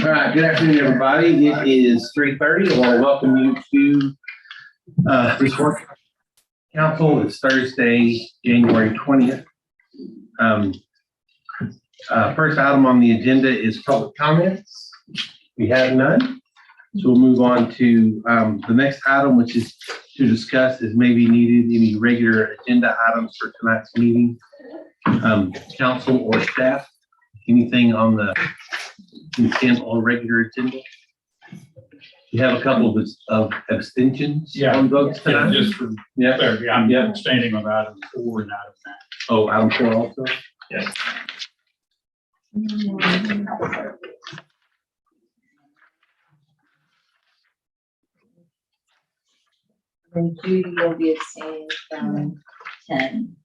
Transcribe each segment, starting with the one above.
All right, good afternoon, everybody. It is 3:30. I want to welcome you to this work council. It's Thursday, January 20th. First item on the agenda is public comments. We have none. So we'll move on to the next item, which is to discuss is maybe needed any regular agenda items for tonight's meeting. Council or staff, anything on the consent or regular agenda? You have a couple of abstentions on votes tonight? Just for clarity, I'm abstaining on item 4 and item 9. Oh, item 4 also? Yes. And Judy will be abstaining from 10.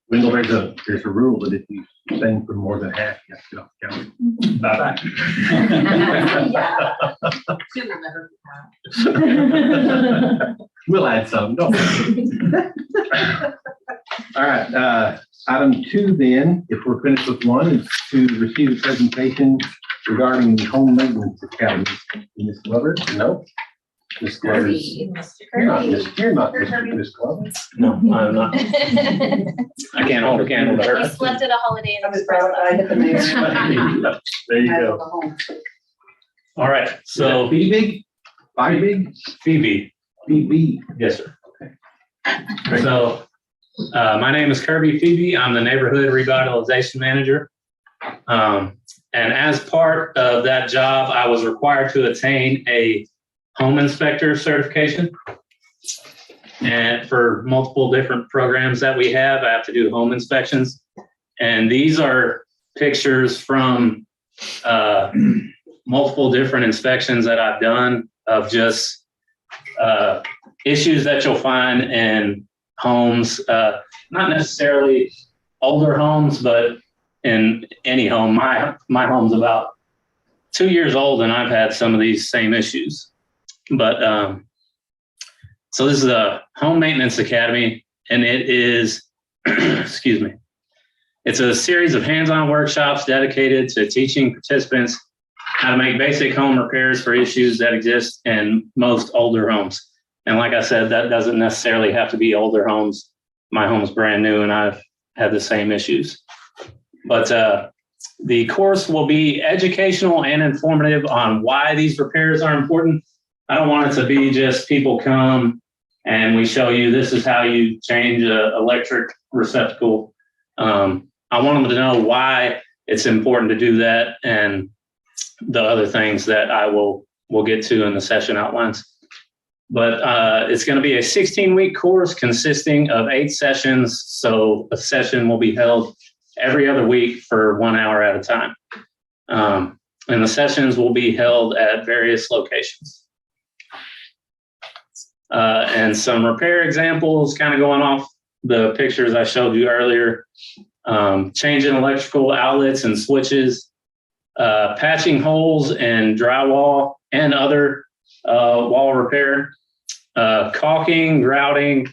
We know there's a rule that if you abstain for more than half, you have to get off the council. Bye-bye. Yeah. Two will never be found. We'll add some, don't worry. All right, item 2 then, if we're finished with 1, is to receive a presentation regarding the home maintenance academy. Ms. Glover? No? Ms. Glover? Kirby, Mr. You're not Kirby. Ms. Glover? No, I'm not. He I can't hold a candle to her. slept at a Holiday Inn I was Express. proud I hit the mayor. There you I go. was at home. All right, so B big? Big? Phoebe, BB. yes, sir. So, my name is Kirby Phoebe. I'm the neighborhood revitalization manager. And as part of that job, I was required to attain a home inspector certification. And for multiple different programs that we have, I have to do home inspections. And these are pictures from multiple different inspections that I've done of just issues that you'll find in homes, not necessarily older homes, but in any home. My home's about 2 years old and I've had some of these same issues. But so this is a home maintenance academy, and it is, excuse me, it's a series of hands-on workshops dedicated to teaching participants how to make basic home repairs for issues that exist in most older homes. And like I said, that doesn't necessarily have to be older homes. My home's brand new and I've had the same issues. But the course will be educational and informative on why these repairs are important. I don't want it to be just people come and we show you this is how you change an electric receptacle. I want them to know why it's important to do that and the other things that I will get to in the session outlines. But it's going to be a 16-week course consisting of 8 sessions. So a session will be held every other week for 1 hour at a time. And the sessions will be held at various locations. And some repair examples kind of going off the pictures I showed you earlier. Changing electrical outlets and switches, patching holes in drywall and other wall repair, caulking, grouting,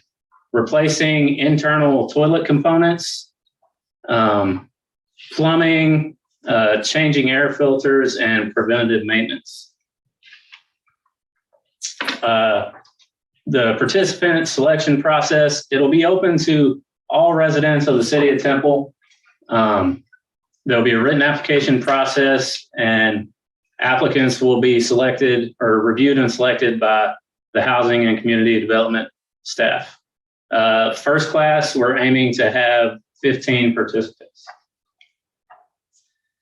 replacing internal toilet components, plumbing, changing air filters, and preventative maintenance. The participant selection process, it'll be open to all residents of the city of Temple. There'll be a written application process, and applicants will be selected or reviewed and selected by the Housing and Community Development staff. First class, we're aiming to have 15 participants.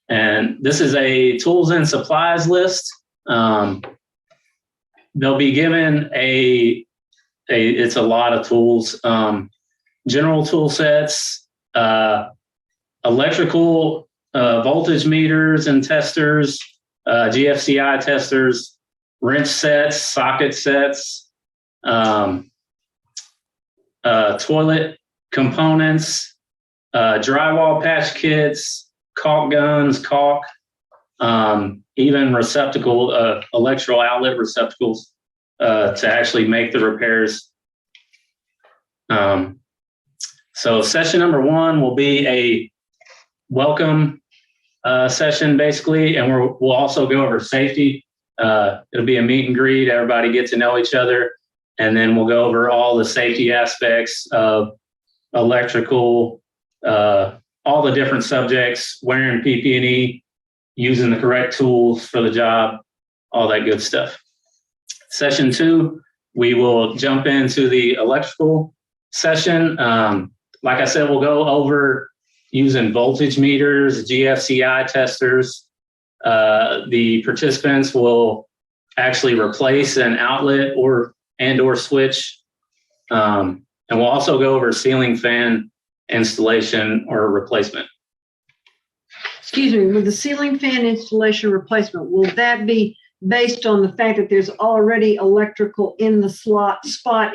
And this is a tools and supplies list. They'll be given it's a lot of tools, general tool sets, electrical voltage meters and testers, GFCI testers, wrench sets, socket sets, toilet components, drywall patch kits, caulk guns, caulk, even receptacle, electrical outlet receptacles to actually make the repairs. So session number 1 will be welcome session basically, and we'll also go over safety. It'll be a meet and greet. Everybody get to know each other, and then we'll go over all the safety aspects of electrical, all the different subjects, wearing PPE, using the correct tools for the job, all that good stuff. Session 2, we will jump into the electrical session. Like I said, we'll go over using voltage meters, GFCI testers. The participants will actually replace an outlet or switch. And we'll also go over ceiling fan installation or replacement. Excuse me, with the ceiling fan installation replacement, will that be based on the fact that there's already electrical in the spot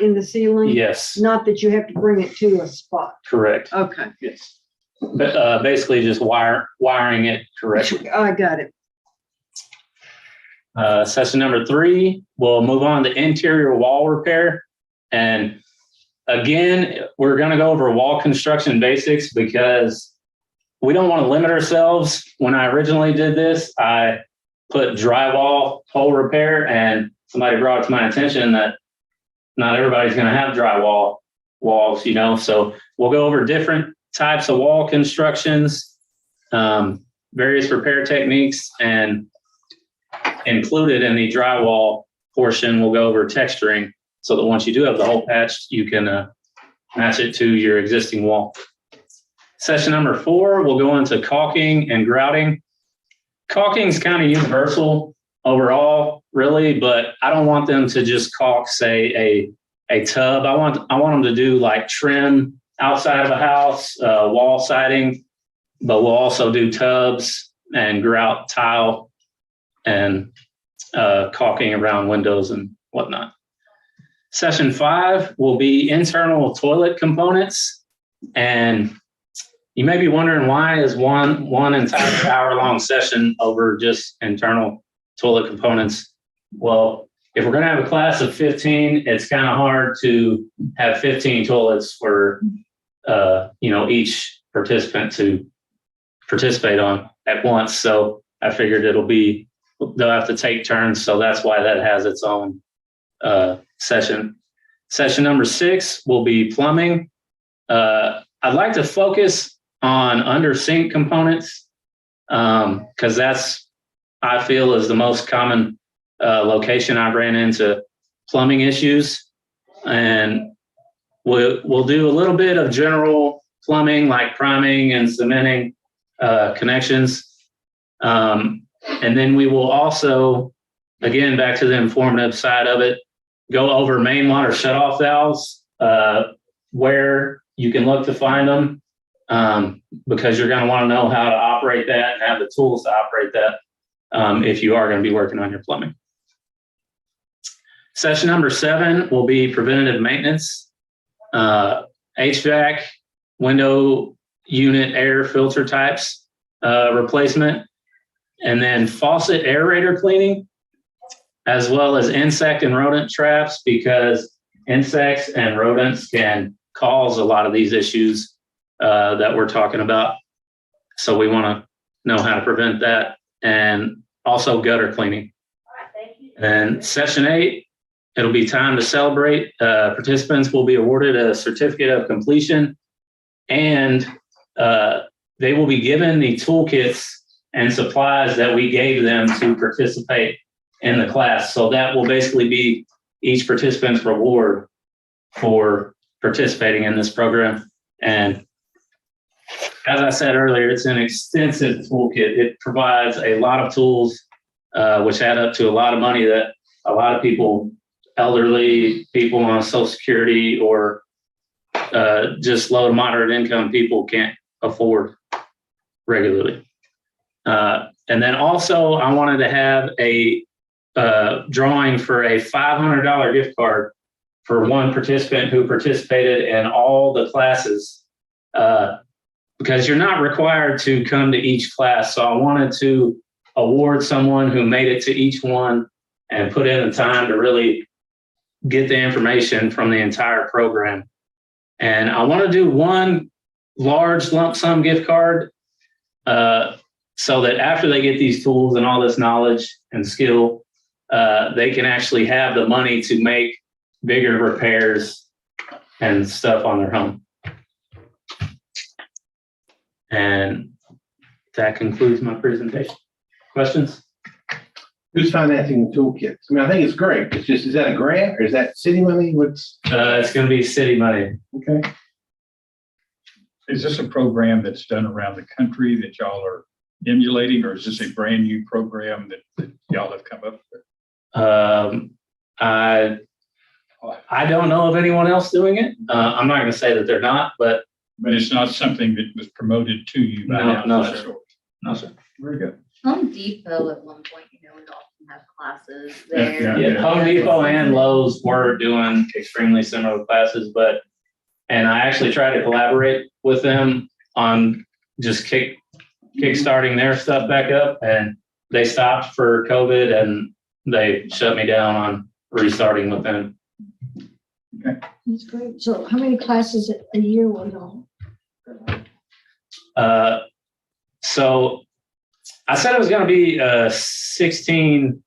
in the ceiling? Yes, Not that you have to bring it to a spot? correct. Okay, Yes. But basically just wiring it correctly. I got it. Session number 3, we'll move on to interior wall repair. And again, we're going to go over wall construction basics because we don't want to limit ourselves. When I originally did this, I put drywall hole repair, and somebody brought it to my attention that not everybody's going to have drywall walls, so we'll go over different types of wall constructions, various repair techniques, and included in the drywall portion, we'll go over texturing so that once you do have the hole patched, you can match it to your existing wall. Session number 4, we'll go into caulking and grouting. Caulking is kind of universal overall, really, but I don't want them to just caulk, say, a tub. I want them to do like trim outside of a house, wall siding, but we'll also do tubs and grout tile and caulking around windows and whatnot. Session 5 will be internal toilet components. And you may be wondering, why is one entire hour-long session over just internal toilet components? Well, if we're going to have a class of 15, it's kind of hard to have 15 toilets for each participant to participate on at once. So I figured they'll have to take turns. So that's why that has its own session. Session number 6 will be plumbing. I'd like to focus on under sink components because that's, I feel, is the most common location I've ran into plumbing issues. And we'll do a little bit of general plumbing like priming and cementing connections. And then we will also, again, back to the informative side of it, go over main water shutoff valves, where you can look to find them, because you're going to want to know how to operate that and have the tools to operate that if you are going to be working on your plumbing. Session number 7 will be preventative maintenance, HVAC, window unit air filter types replacement, and then faucet aerator cleaning, as well as insect and rodent traps, because insects and rodents can cause a lot of these issues that we're talking about. So we want to know how to prevent that, and also gutter cleaning. And session 8, it'll be time to celebrate. Participants will be awarded a certificate of completion, and they will be given the toolkits and supplies that we gave them to participate in the class. So that will basically be each participant's reward for participating in this program. And as I said earlier, it's an extensive toolkit. It provides a lot of tools, which add up to a lot of money that a lot of people, elderly people on Social Security, or just low to moderate income people can't afford regularly. And then also I wanted to have a drawing for a $500 gift card for one participant who participated in all the classes, because you're not required to come to each class. So I wanted to award someone who made it to each one and put in the time to really get the information from the entire program. And I want to do one large lump sum gift card so that after they get these tools and all this knowledge and skill, they can actually have the money to make bigger repairs and stuff on their home. And that concludes my presentation. Questions? Who's financing the toolkits? I mean, I think it's great. It's just, is that a grant or is that city money? What's, It's going to be city money. okay? Is this a program that's done around the country that y'all are emulating, or is this a brand new program that y'all have come up with? I don't know of anyone else doing it. I'm not going to say that they're not, but But it's not something that was promoted to you by No, no, outside sir. source. no, sir. Very good. Home Depot at one point, would often have classes Yeah, there. Yeah, Home Depot and Lowe's were doing extremely similar classes, and I actually tried to collaborate with them on just kickstarting their stuff back up, and they stopped for COVID and they shut me down on restarting with them. That's great. So how many classes a year was on? So I said it was going to be a 16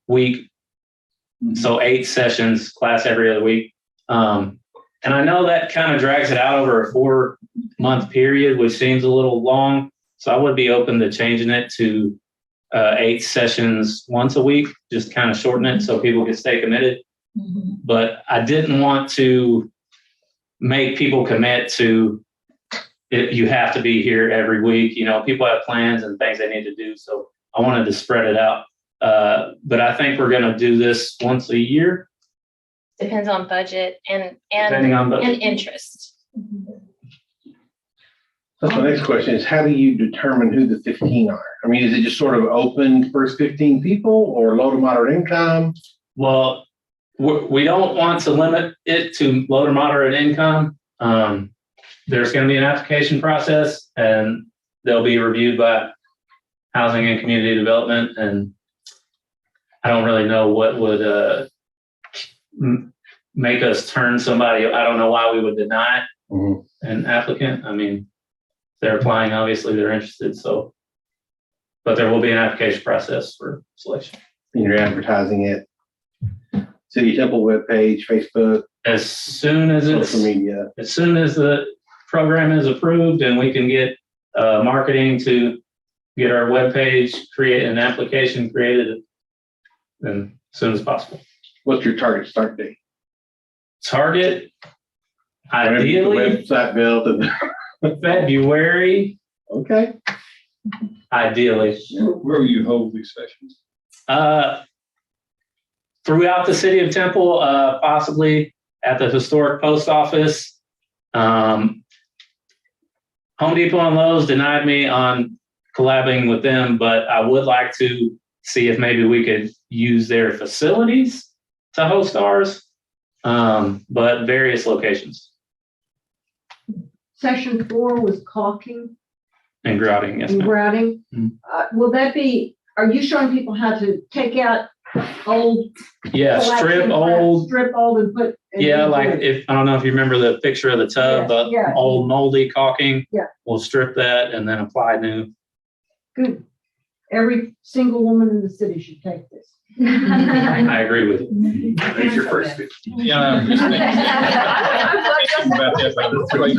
week, so 8 sessions, class every other week. And I know that kind of drags it out over a 4-month period, which seems a little long. So I would be open to changing it to 8 sessions once a week, just kind of shorten it so people can stay committed. But I didn't want to make people commit to it. You have to be here every week. People have plans and things they need to do. So I wanted to spread it out. But I think we're going to do this once a year. Depends on budget Depending on budget. and interest. That's my next question is, how do you determine who the 15 are? I mean, is it just sort of open first 15 people or low to moderate income? Well, we don't want to limit it to low to moderate income. There's going to be an application process and they'll be reviewed by Housing and Community Development. And I don't really know what would make us turn somebody. I don't know why we would deny an applicant. I mean, they're applying, obviously they're interested. So, but there will be an application process for selection. And you're advertising it, City Temple webpage, Facebook, As soon as social media. as soon as the program is approved and we can get marketing to get our webpage, create an application created, then as soon as possible. What's your target start date? Target, Whenever you get ideally the website built and, February, okay. ideally. Where will you hold these sessions? Throughout the city of Temple, possibly at the historic post office. Home Depot and Lowe's denied me on collabing with them, but I would like to see if maybe we could use their facilities to host ours, but various locations Session 4 was caulking and grouting. Yes, and ma'am. grouting. Mhm. Will that be, are you showing people how to take out old? Yeah, strip old. Strip old and put. and Yeah, redo like it? I don't know if you remember the picture of the tub, Yes, yeah. old moldy caulking. Yeah. We'll strip that and then apply new. Good. Every single woman in the city should take this. I agree with you. There's your first 15. Yeah, I'm just thinking about that, but it's like-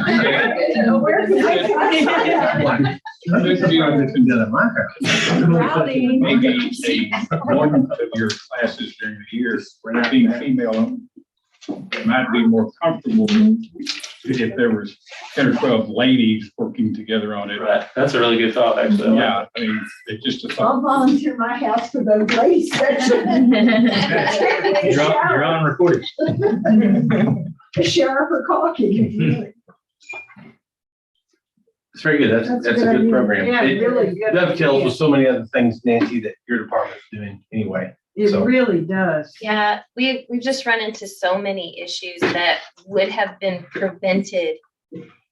Done at my house. Maybe one of your classes during the year, being female owned, it might be more comfortable if there was 10 or 12 ladies working together on it. Right. That's a really good thought, actually. Yeah, I mean, it's just a I'll thought. volunteer my house for those ladies section. You're on recording. The sheriff for caulking. It's very good. That's a good idea. program. Yeah, It really good. dovetails idea. with so many other things, Nancy, that your department's doing anyway. It so. really does. Yeah, we've just run into so many issues that would have been prevented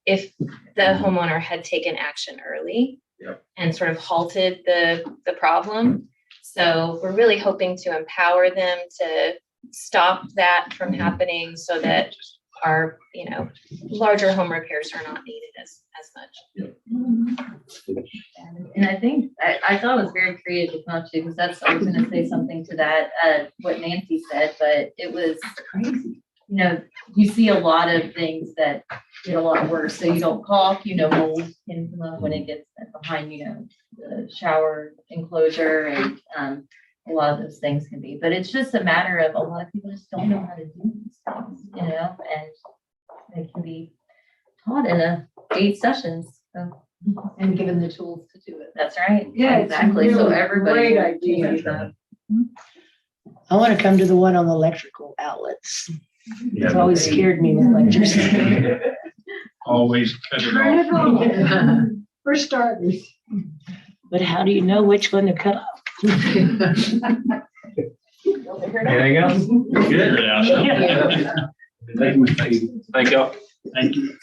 if the homeowner had taken action early Yep. and sort of halted the problem. So we're really hoping to empower them to stop that from happening so that our, larger home repairs are not needed as much. And I think, I thought it was very creative, not to, because I was gonna say something to that, what Nancy said, but it was crazy. You know, you see a lot of things that get a lot worse, so you don't caulk, mold can come up when it gets behind, the shower enclosure and, a lot of those things can be, but it's just a matter of a lot of people just don't know how to do these things, and they can be taught in 8 sessions, so. And given the tools to do it. That's right. Yeah, it's Exactly. So really everybody. great idea. can do that. I want to come to the one on the electrical outlets. It's always scared me with electricity. Always cut it Turn it off. on. For starters. But how do you know which one to cut off? Anything else? Good. Thank y'all. Thank you.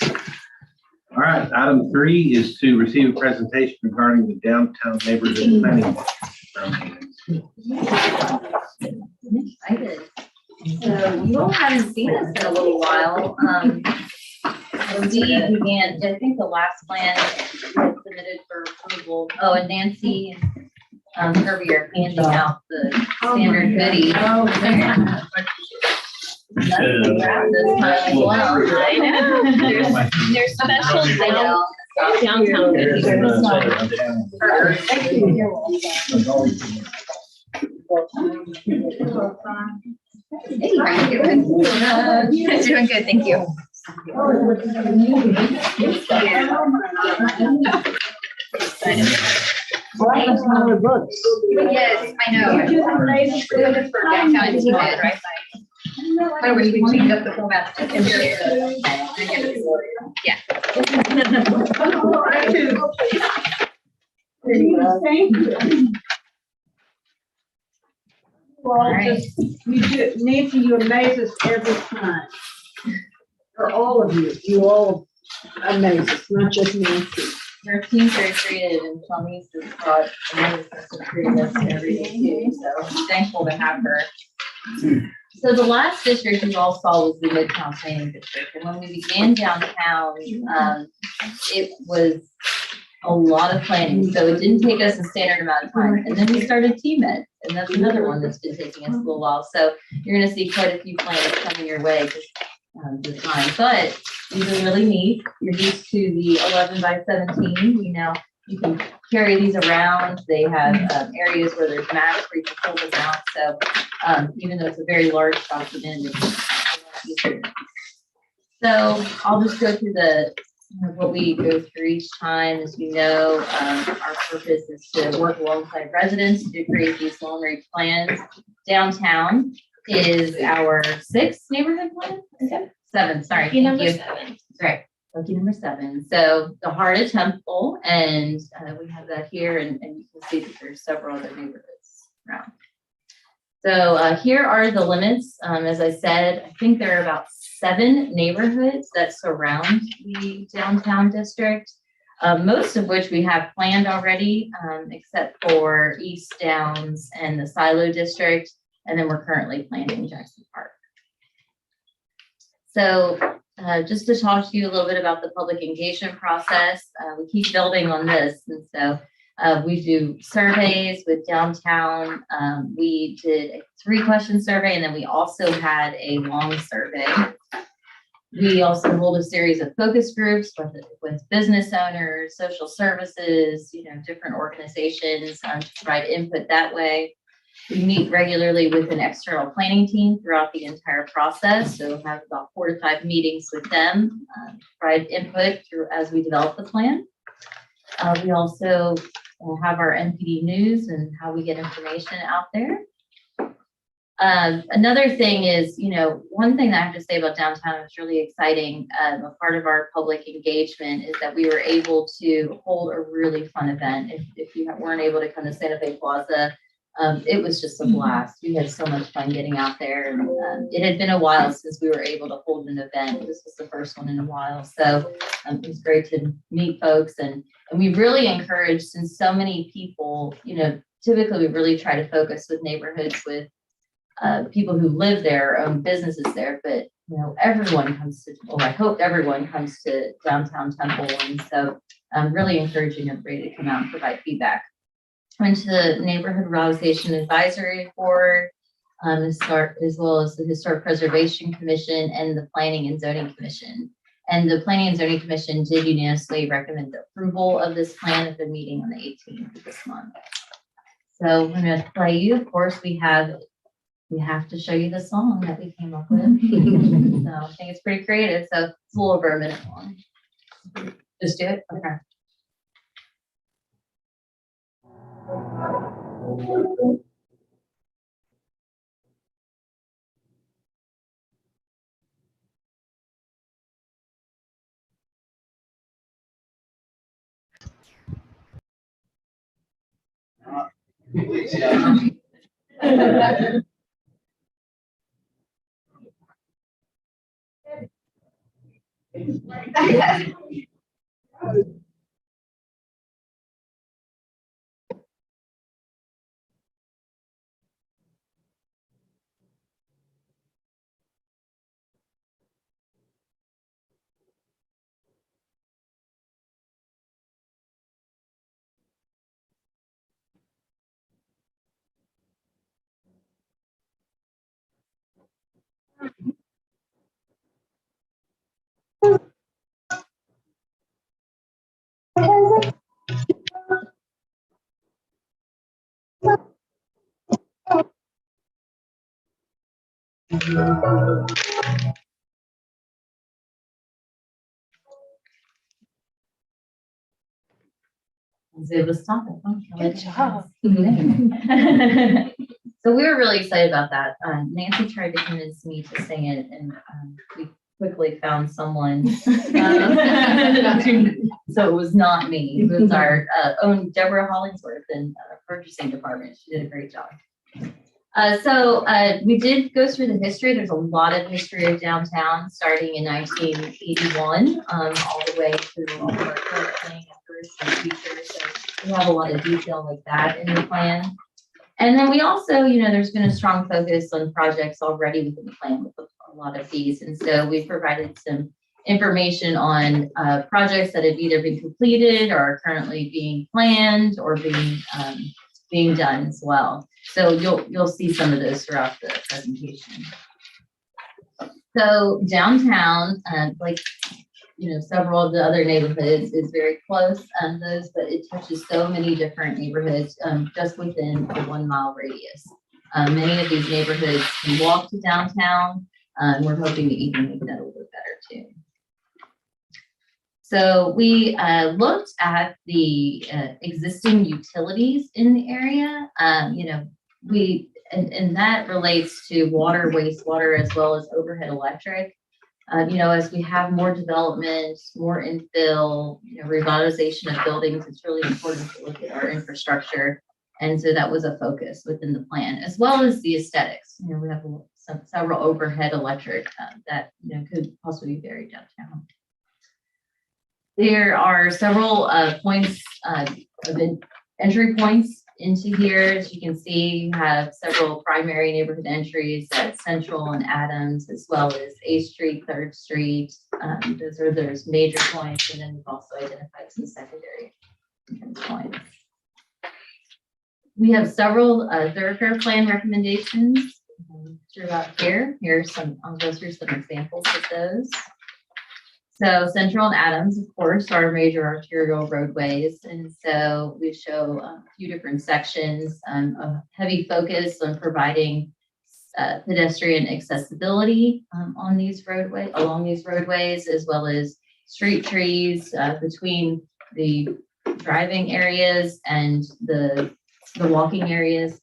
All right, item 3 is to receive a presentation regarding the downtown neighborhood planning. Excited. So you all haven't seen us in a little while. We began, I think the last plan was submitted for approval. Oh, and Nancy and Kirby are handing out the standard goodies. Nothing wrapped this time as well. I know. There's special downtown goodies. Thank you. Doing good, thank you. Yes, I know. Doing this for downtown is good, right? I wish we changed up the format. Yeah. Well, just, Nancy, you amaze us every time. For all of you, you all amaze us, not just Nancy. Her team's very creative and Shawnee's has brought another sense of creativeness to every day too, so I'm thankful to have her. So the last district you all saw was the Midtown Planning District, and when we began downtown, it was a lot of planning, so it didn't take us a standard amount of time, and then we started TMed, and that's another one that's been taking us a little while, so you're gonna see quite a few plans coming your way just this time, but these are really neat. You're used to the 11 by 17. You can carry these around. They have areas where there's maps where you can pull them out. So even though it's a very large document, it's easier. So I'll just go through what we go through each time. As you know, our purpose is to work alongside residents to create these long-range plans. Downtown is our 6th neighborhood plan? Seven, sorry. Lucky number Thank you. 7. Right, lucky number 7. So the heart of Temple, and we have that here, and you can see that there's several other neighborhoods around. So here are the limits. As I said, I think there are about 7 neighborhoods that surround the downtown district, most of which we have planned already, except for East Downs and the Silo district. And then we're currently planning Jackson Park. So just to talk to you a little bit about the public engagement process, we keep building on this. And so we do surveys with downtown. We did a 3-question survey, and then we also had a long survey. We also hold a series of focus groups with business owners, social services, different organizations to provide input that way. We meet regularly with an external planning team throughout the entire process. So we'll have about 4 to 5 meetings with them, provide input through as we develop the plan. We also have our NPD news and how we get information out there. Another thing is, one thing that I have to say about downtown that's really exciting, a part of our public engagement is that we were able to hold a really fun event. If you weren't able to come to Santa Fe Plaza, it was just a blast. We had so much fun getting out there. And, it had been a while since we were able to hold an event. This was the first one in a while. So it was great to meet folks. And we really encouraged, since so many people, typically we really try to focus with neighborhoods with people who live there, own businesses there, but everyone comes to, or I hope everyone comes to downtown Temple. And so really encouraging everybody to come out and provide feedback. Went to the Neighborhood Revitalization Advisory Board, as well as the Historic Preservation Commission and the Planning and Zoning Commission. And the Planning and Zoning Commission did unanimously recommend the approval of this plan at the meeting on the 18th of this month. So I'm going to play you. Of course, we have to show you the song that we came up with. So I think it's pretty creative. So it's a little over a minute long. Just do it. Okay. I was able to stop it. Huh? Good job. So we were really excited about that. Nancy tried to convince me to sing it, and we quickly found someone. So it was not me. It was our own Deborah Hollingsworth in purchasing department. She did a great job. So we did go through the history. There's a lot of history of downtown, starting in 1981, all the way to all of our current planning efforts and future. So we have a lot of detail like that in the plan. And then we also, there's been a strong focus on projects already within the plan with a lot of these. And so we provided some information on projects that have either been completed or are currently being planned or being done as well. So you'll see some of those throughout the presentation. So downtown, several of the other neighborhoods is very close on those, but it touches so many different neighborhoods just within a 1 mile radius. Many of these neighborhoods can walk to downtown. We're hoping to even make that a little bit better too. So we looked at the existing utilities in the area. And that relates to water, wastewater, as well as overhead electric. As we have more development, more infill, revitalization of buildings, it's really important to look at our infrastructure. And so that was a focus within the plan, as well as the aesthetics. We have several overhead electric that could possibly be buried downtown. There are several points of entry points into here. As you can see, you have several primary neighborhood entries at Central and Adams, as well as 8th Street, 3rd Street. There's major points, and then we've also identified some secondary entrance points. We have several thoroughfare plan recommendations throughout here. I'll go through some examples of those. So Central and Adams, of course, are major arterial roadways. And so we show a few different sections, a heavy focus on providing pedestrian accessibility along these roadways, as well as street trees between the driving areas and the walking areas.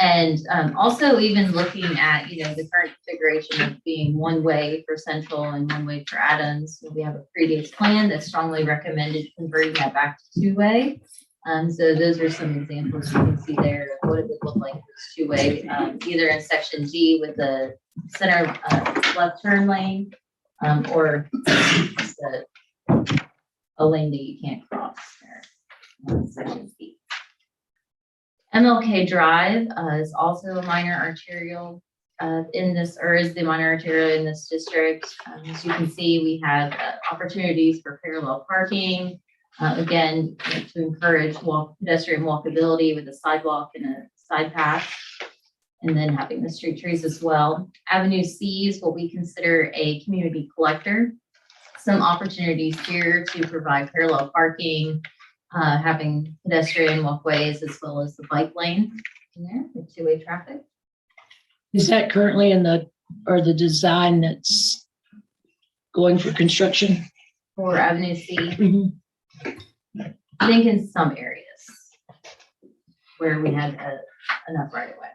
And also even looking at, the current configuration of being one way for Central and one way for Adams. We have a previous plan that strongly recommended converting that back to two-way. So those are some examples you can see there of what it would look like if it's two-way, either in section G with the center left turn lane, or just a lane that you can't cross there. Section B. MLK Drive is also a minor arterial is the minor arterial in this district. As you can see, we have opportunities for parallel parking, Again, to encourage pedestrian walkability with a sidewalk and a side path. And then having the street trees as well. Avenue C is what we consider a community collector. Some opportunities here to provide parallel parking, having pedestrian walkways as well as the bike lane in there with two-way traffic. Is that currently in the design that's going for construction? For Avenue C, Mhm. I think in some areas where we had enough right away.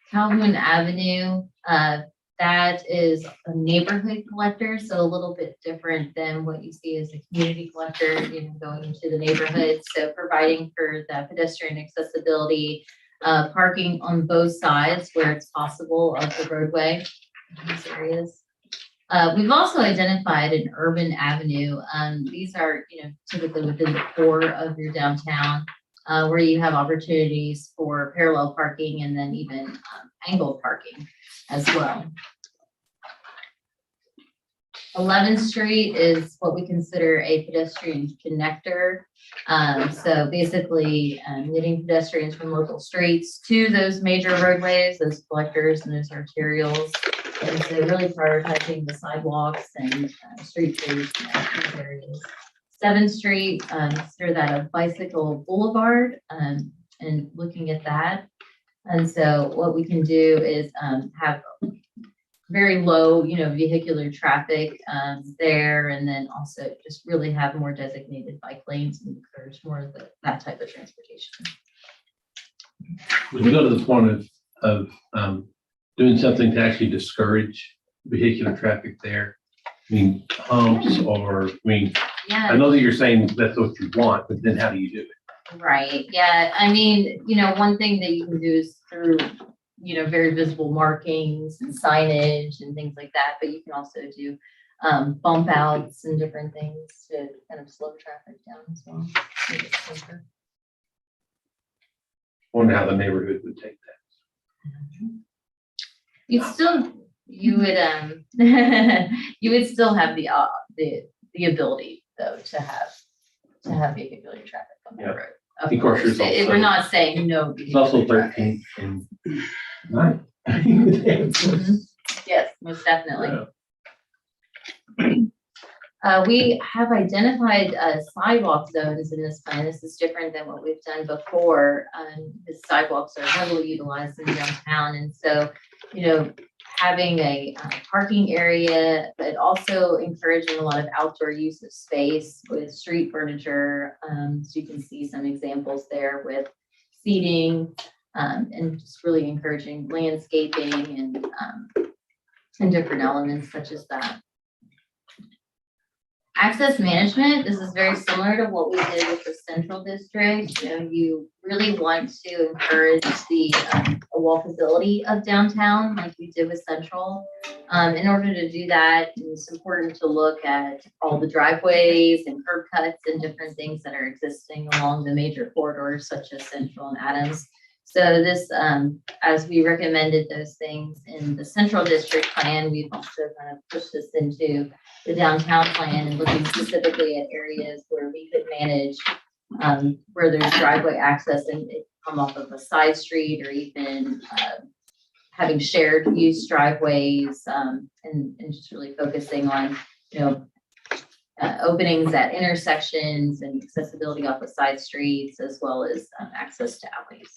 Calhoun Avenue, that is a neighborhood collector, so a little bit different than what you see as a community collector, going into the neighborhood. So providing for the pedestrian accessibility, parking on both sides where it's possible of the roadway in these areas. We've also identified an urban avenue. These are, typically within the core of your downtown, where you have opportunities for parallel parking and then even angled parking as well. 11th Street is what we consider a pedestrian connector. So basically knitting pedestrians from local streets to those major roadways, those collectors and those arterials. And so really prioritizing the sidewalks and street trees in those areas. 7th Street, consider that a bicycle boulevard, and looking at that. And so what we can do is have very low, vehicular traffic there, and then also just really have more designated bike lanes and encourage more of that type of transportation. Would you go to the point of doing something to actually discourage vehicular traffic there? I mean, humps I Yeah. know that you're saying that's what you want, but then how do you do it? Right, yeah, I mean, one thing that you can do is through, very visible markings and signage and things like that, but you can also do bump outs and different things to kind of slow traffic down as well. Make it safer. Wonder how the neighborhood would take that. You would you would still have the ability though to have vehicular traffic on the Yeah. road. Of course, there's We're also- not saying no. It's also vehicular traffic. 13th and 9th. Mhm. Yes, most definitely. We have identified sidewalk zones in this plan. This is different than what we've done before. The sidewalks are heavily utilized in downtown. And so, having a parking area, but also encouraging a lot of outdoor use of space with street furniture. So you can see some examples there with seating and just really encouraging landscaping and different elements such as that. Access management, this is very similar to what we did with the central district. You really want to encourage the walkability of downtown like we did with central. In order to do that, it's important to look at all the driveways and curb cuts and different things that are existing along the major corridors such as Central and Adams. So this, as we recommended those things in the central district plan, we've also kind of pushed this into the downtown plan and looking specifically at areas where we could manage where there's driveway access and it come off of a side street or even having shared use driveways and just really focusing on, openings at intersections and accessibility off of side streets as well as access to alleys.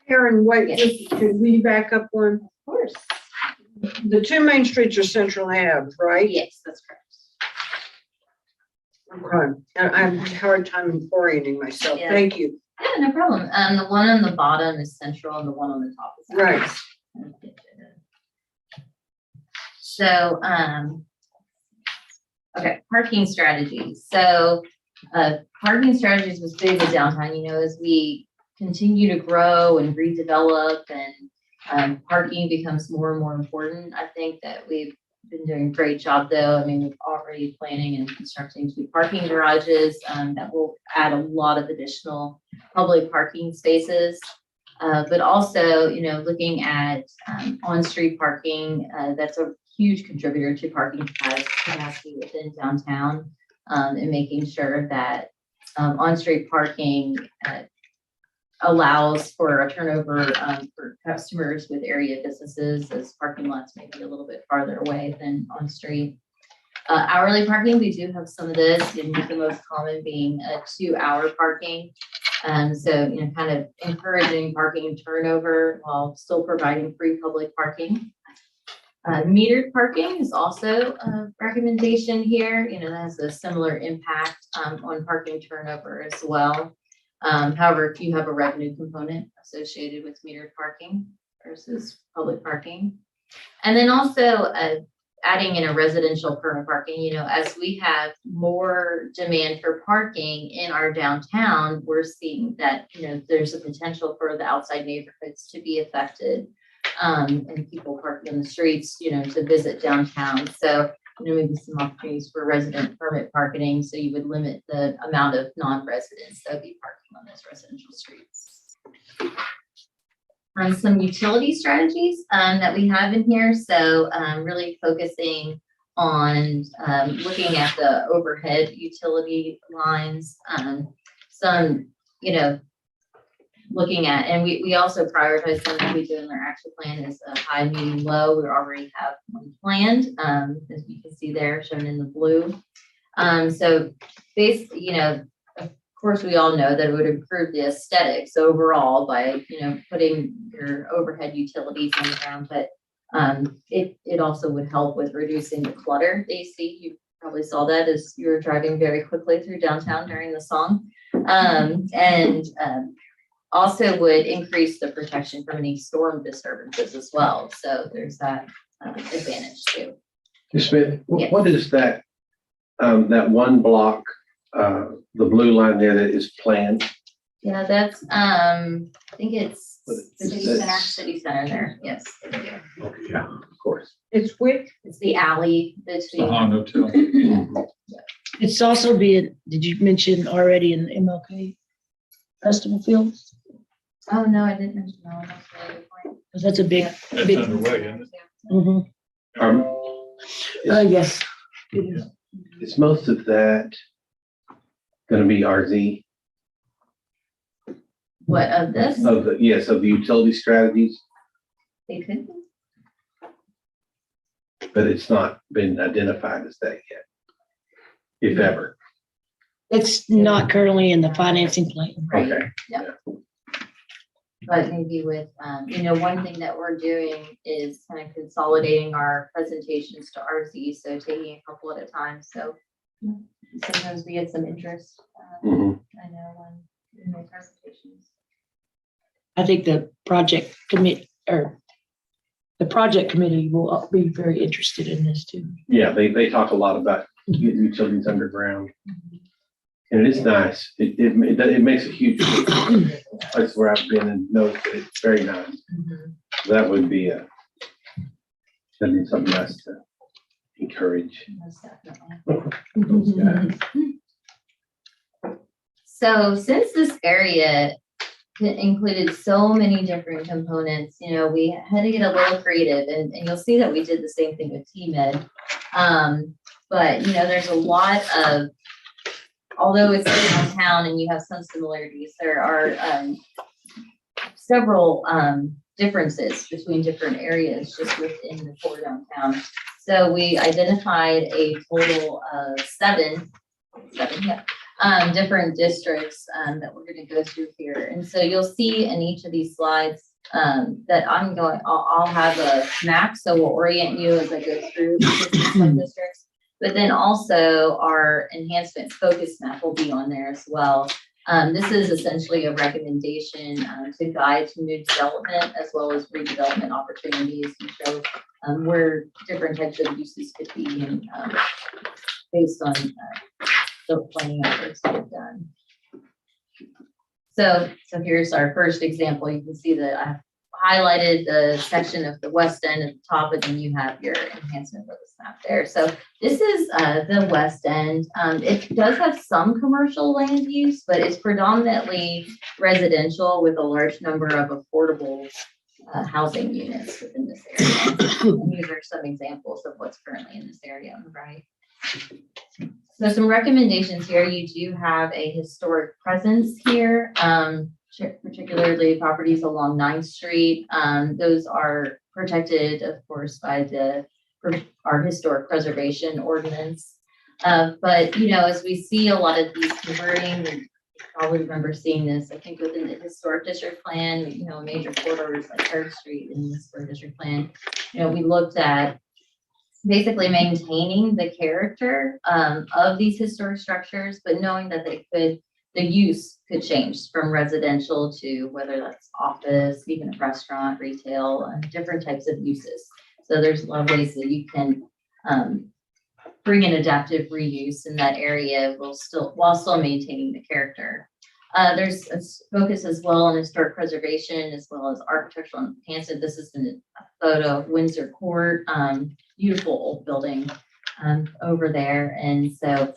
Aaron, wait, Yes. could we back up one? Of course. The two main streets are Central Ave, right? Yes, that's correct. Okay, and I have a hard time orienting myself. Yeah. Thank you. Yeah, no problem. The one on the bottom is Central and the one on the top is Right. Adams. So, okay, parking strategies. So, parking strategies was big in downtown, as we continue to grow and redevelop and parking becomes more and more important. I think that we've been doing a great job though. I mean, we're already planning and constructing 2 parking garages that will add a lot of additional public parking spaces. But also, looking at on-street parking, that's a huge contributor to parking capacity within downtown, and making sure that on-street parking allows for a turnover for customers with area businesses, as parking lots may be a little bit farther away than on-street. Hourly parking, we do have some of this, and the most common being a 2-hour parking. So, kind of encouraging parking turnover while still providing free public parking. Metered parking is also a recommendation here. That has a similar impact on parking turnover as well. However, if you have a revenue component associated with metered parking versus public parking. And then also adding in a residential permit parking, as we have more demand for parking in our downtown, we're seeing that, there's a potential for the outside neighborhoods to be affected. And people parking in the streets, to visit downtown. So, maybe some opportunities for resident permit parking. So you would limit the amount of non-residents that would be parking on those residential streets. Some utility strategies that we have in here. So really focusing on looking at the overhead utility lines. Some, looking at, and we also prioritize something we do in our action plan is a high, medium, low. We already have one planned, as you can see there, shown in the blue. So basically, of course, we all know that it would improve the aesthetics overall by, putting your overhead utilities on the ground, but it also would help with reducing the clutter that you see. You probably saw that as you were driving very quickly through downtown during the song. Also would increase the protection from any storm disturbances as well. So there's that advantage too. Ms. Smith, Yes. what is that, that one block, the blue line there that is planned? Yeah, that's, I think it's But city center there. Yes. Okay, yeah, of course. It's which, It's the alley The between. Hondo Hotel. It's also being, did you mention already in the MLK Festival Fields? Oh, no, I didn't mention that one. That's a really good point. Because that's a big, That's big. underway, isn't it? Mhm. Yes. It is. Is most of that gonna be RZ? What of this? Of the, yes, of the utility strategies, They could be. but it's not been identified as that yet. If ever. It's not currently in the financing plan. Right. Okay. But maybe with, one thing that we're doing is kind of consolidating our presentations to RZ, so taking a couple at a time. So sometimes we get some interest, Mhm. I know, in my presentations. I think the project committee will be very interested in this too. Yeah, they talk a lot about getting utilities underground. And it is nice. It makes a huge difference. That's where I've been and noticed that it's very nice. That would be that'd be something nice to encourage. Most definitely. those guys. So since this area included so many different components, we had to get a little creative, and you'll see that we did the same thing with TMed. But there's a lot of, although it's downtown and you have some similarities, there are several differences between different areas just within the core downtown. So we identified a total of seven different districts that we're going to go through here. And so you'll see in each of these slides that I'll have a map, so we'll orient you as I go through each of these sub-districts. But then also our enhancement focus map will be on there as well. This is essentially a recommendation to guide to new development as well as redevelopment opportunities and show where different types of uses could be and, based on the planning efforts that we've done. So here's our first example. You can see that I've highlighted the section of the west end at the top, and then you have your enhancement focus map there. So this is the west end. It does have some commercial land use, but it's predominantly residential with a large number of affordable housing units within this area. And these are some examples of what's currently in this area on the right. So some recommendations here, you do have a historic presence here, particularly properties along 9th Street. Those are protected, of course, by our historic preservation ordinance. But, you know, as we see a lot of these converting, you probably remember seeing this, I think within the historic district plan, you know, major corridors like 3rd Street in the historic district plan, you know, we looked at basically maintaining the character of these historic structures, but knowing that the use could change from residential to whether that's office, even a restaurant, retail, and different types of uses. So there's a lot of ways that you can bring in adaptive reuse in that area while still maintaining the character. There's a focus as well on historic preservation as well as architectural enhancement. This is a photo of Windsor Court, beautiful old building over there. And so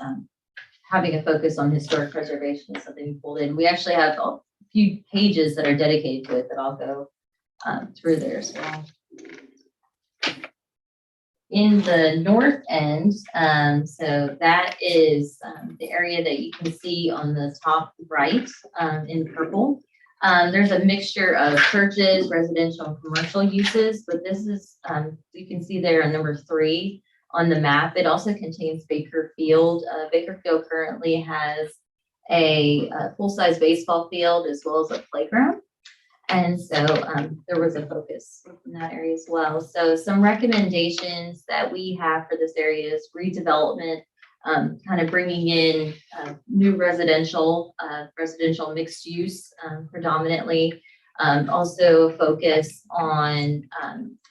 having a focus on historic preservation is something we pulled in. We actually have a few pages that are dedicated to it that I'll go through there as well. In the north end, so that is the area that you can see on the top right in purple. There's a mixture of churches, residential and commercial uses, but this is, you can see there on number 3 on the map. It also contains Baker Field. Baker Field currently has a full-size baseball field as well as a playground. And so there was a focus in that area as well. So some recommendations that we have for this area is redevelopment, kind of bringing in new residential mixed use predominantly. Also focus on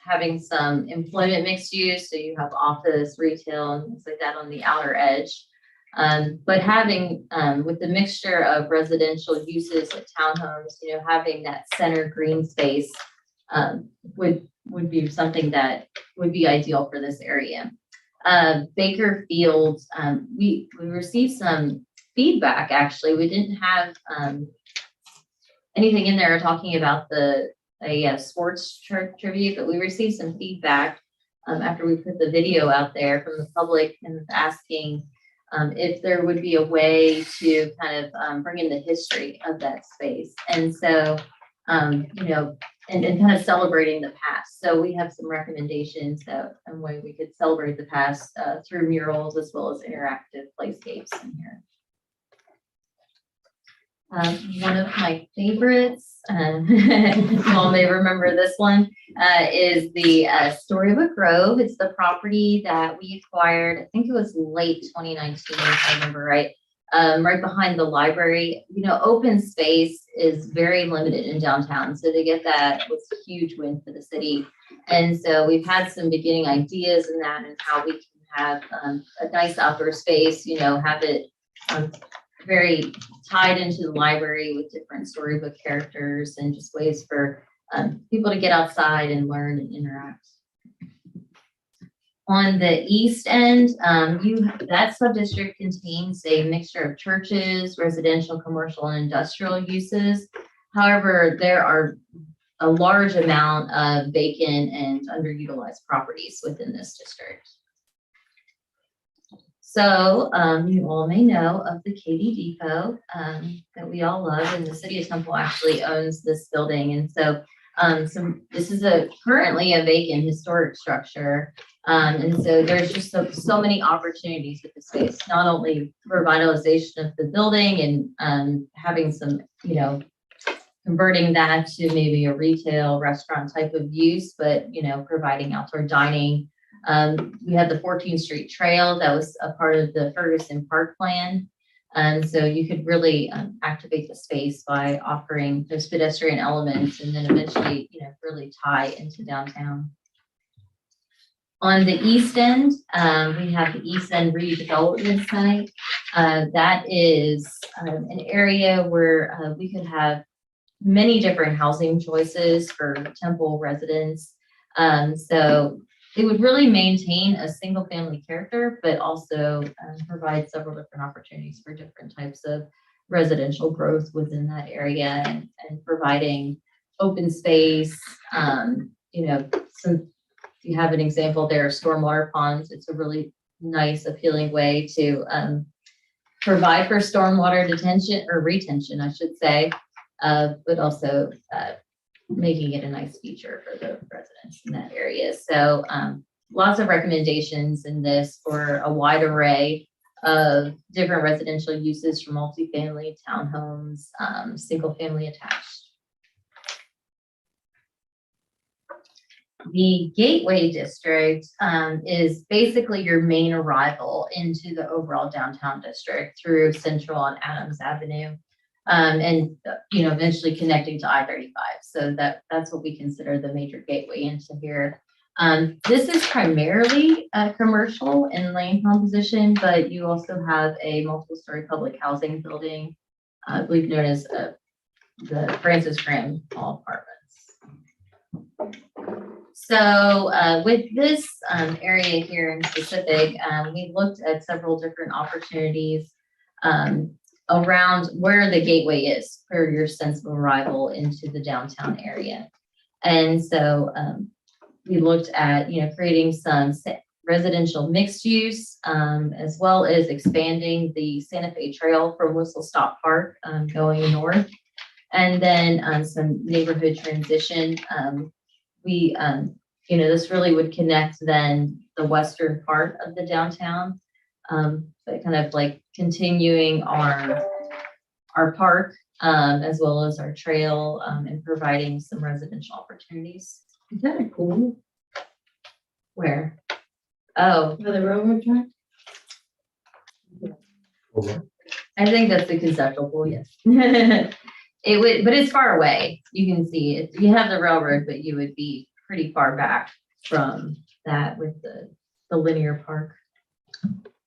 having some employment mixed use. So you have office, retail, and things like that on the outer edge. But having, with the mixture of residential uses like townhomes, you know, having that center green space would be something that would be ideal for this area. Baker Field, we received some feedback, actually. We didn't have anything in there talking about a sports tribute, but we received some feedback after we put the video out there from the public and asking if there would be a way to kind of bring in the history of that space. And so, you know, and kind of celebrating the past. So we have some recommendations that a way we could celebrate the past through murals as well as interactive playscapes in here. One of my favorites, you all may remember this one, is the Storybook Grove. It's the property that we acquired, I think it was late 2019, if I remember right, right behind the library. You know, open space is very limited in downtown, so to get that was a huge win for the city. And so we've had some beginning ideas in that and how we can have a nice outdoor space, you know, have it very tied into the library with different storybook characters and just ways for people to get outside and learn and interact. On the east end, that subdistrict contains a mixture of churches, residential, commercial, and industrial uses. However, there are a large amount of vacant and underutilized properties within this district. So you all may know of the KD Depot that we all love, and the city of Temple actually owns this building. And so this is currently a vacant historic structure. And so there's just so many opportunities with the space, not only for revitalization of the building and having some, you know, converting that to maybe a retail restaurant type of use, but, you know, providing outdoor dining. We had the 14th Street Trail that was a part of the Ferguson Park plan. And so you could really activate the space by offering those pedestrian elements and then eventually, you know, really tie into downtown. On the east end, we have the East End Redevelopment Site. That is an area where we could have many different housing choices for Temple residents. So it would really maintain a single family character, but also provide several different opportunities for different types of residential growth within that area and providing open space, you know, some, you have an example there of stormwater ponds. It's a really nice, appealing way to provide for stormwater detention or retention, I should say, but also making it a nice feature for the residents in that area. So lots of recommendations in this for a wide array of different residential uses from multifamily, townhomes, single family attached. The Gateway District is basically your main arrival into the overall downtown district through Central and Adams Avenue, and you know, eventually connecting to I-35. So that's what we consider the major gateway into here. This is primarily commercial in lane composition, but you also have a multiple-story public housing building, I believe known as the Francis Graham Hall Apartments. So with this area here in specific, we looked at several different opportunities around where the gateway is for your sense of arrival into the downtown area. And so we looked at, you know, creating some residential mixed use, as well as expanding the Santa Fe Trail from Whistle Stop Park going north, and then some neighborhood transition. You know, this really would connect then the western part of the downtown, but kind of like continuing our park, as well as our trail, and providing some residential opportunities. Is that a pool? Where? Oh, For the railroad track? I think that's the conceptual pool, yes. It would, but it's far away. You can see it. You have the railroad, but you would be pretty far back from that with the linear park,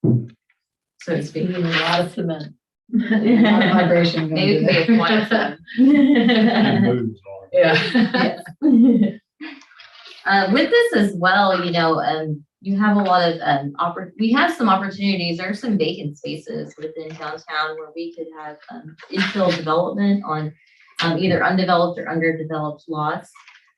so to speak. A lot of cement. Vibration. Maybe it could be a quiet zone. And moves on. Yes. With this as well, you know, you have a lot of we have some opportunities. There are some vacant spaces within downtown where we could have infill development on either undeveloped or underdeveloped lots.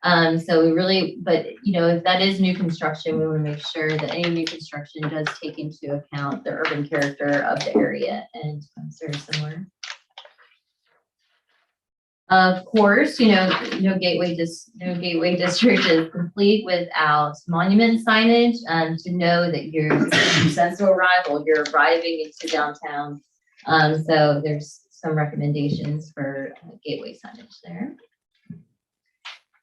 So we really, but you know, if that is new construction, we want to make sure that any new construction does take into account the urban character of the area, and it's very similar. Of course, you know, no gateway district is complete without monument signage, to know that your sense of arrival, you're arriving into downtown. So there's some recommendations for gateway signage there.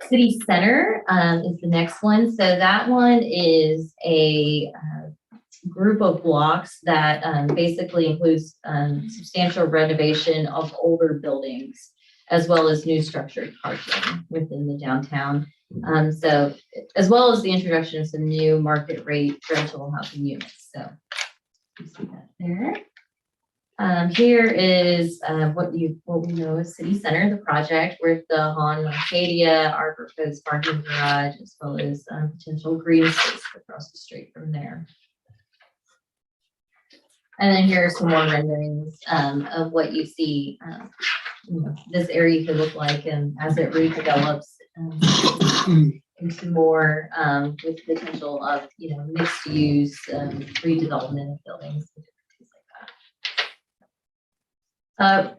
City Center is the next one. So that one is a group of blocks that basically includes substantial renovation of older buildings, as well as new structured parking within the downtown. So as well as the introduction of some new market rate rental housing units. So you see that there. Here is what we know as City Center, the project with the Han Arcadia, our proposed parking garage, as well as potential green space across the street from there. And then here are some more renderings of what you see you know, this area could look like, and as it redevelops into more with potential of, you know, mixed use redevelopment of buildings.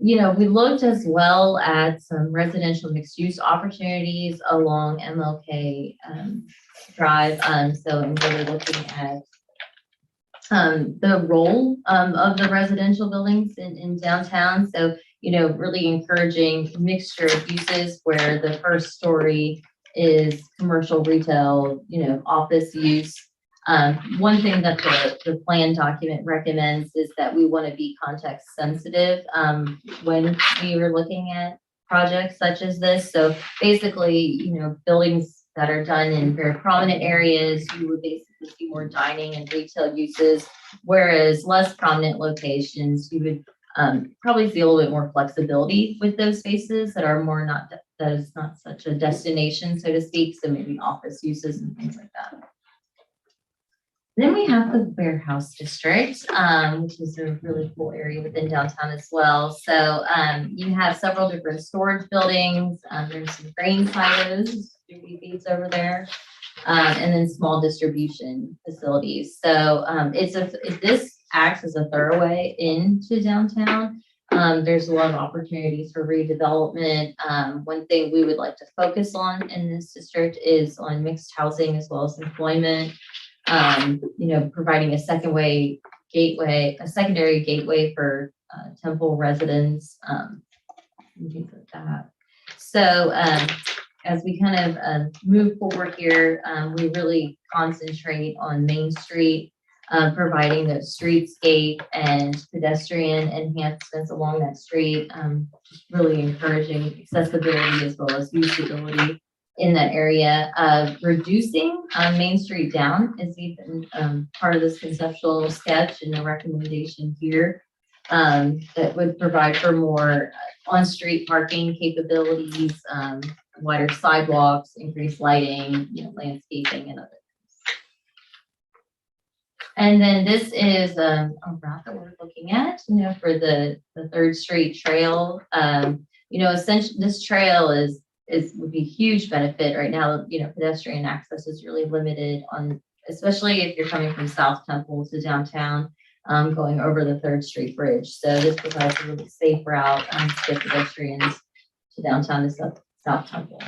You know, we looked as well at some residential mixed use opportunities along MLK Drive. So I'm really looking at the role of the residential buildings in downtown. So, you know, really encouraging mixture of uses where the first story is commercial, retail, you know, office use. One thing that the plan document recommends is that we want to be context sensitive when we were looking at projects such as this. So basically, you know, buildings that are done in very prominent areas, you would basically see more dining and retail uses, whereas less prominent locations, you would probably see a little bit more flexibility with those spaces that are more that is not such a destination, so to speak. So maybe office uses and things like that. Then we have the warehouse district, which is a really cool area within downtown as well. So you have several different storage buildings. There's some grain silos, 3D feeds over there, and then small distribution facilities. So this acts as a thoroughway into downtown. There's a lot of opportunities for redevelopment. One thing we would like to focus on in this district is on mixed housing as well as employment. Providing a secondary gateway for Temple residents, and things like that. So as we kind of move forward here, we really concentrate on Main Street, providing the streetscape and pedestrian enhancements along that street, really encouraging accessibility as well as usability in that area. Reducing Main Street down is even part of this conceptual sketch and the recommendation here that would provide for more on-street parking capabilities, wider sidewalks, increased lighting, landscaping and other things. And then this is a route that we're looking at, for the 3rd Street Trail. Essentially this trail would be a huge benefit right now. Pedestrian access is really limited especially if you're coming from South Temple to downtown, going over the 3rd Street Bridge. So this provides a really safe route to get pedestrians to downtown to South Temple.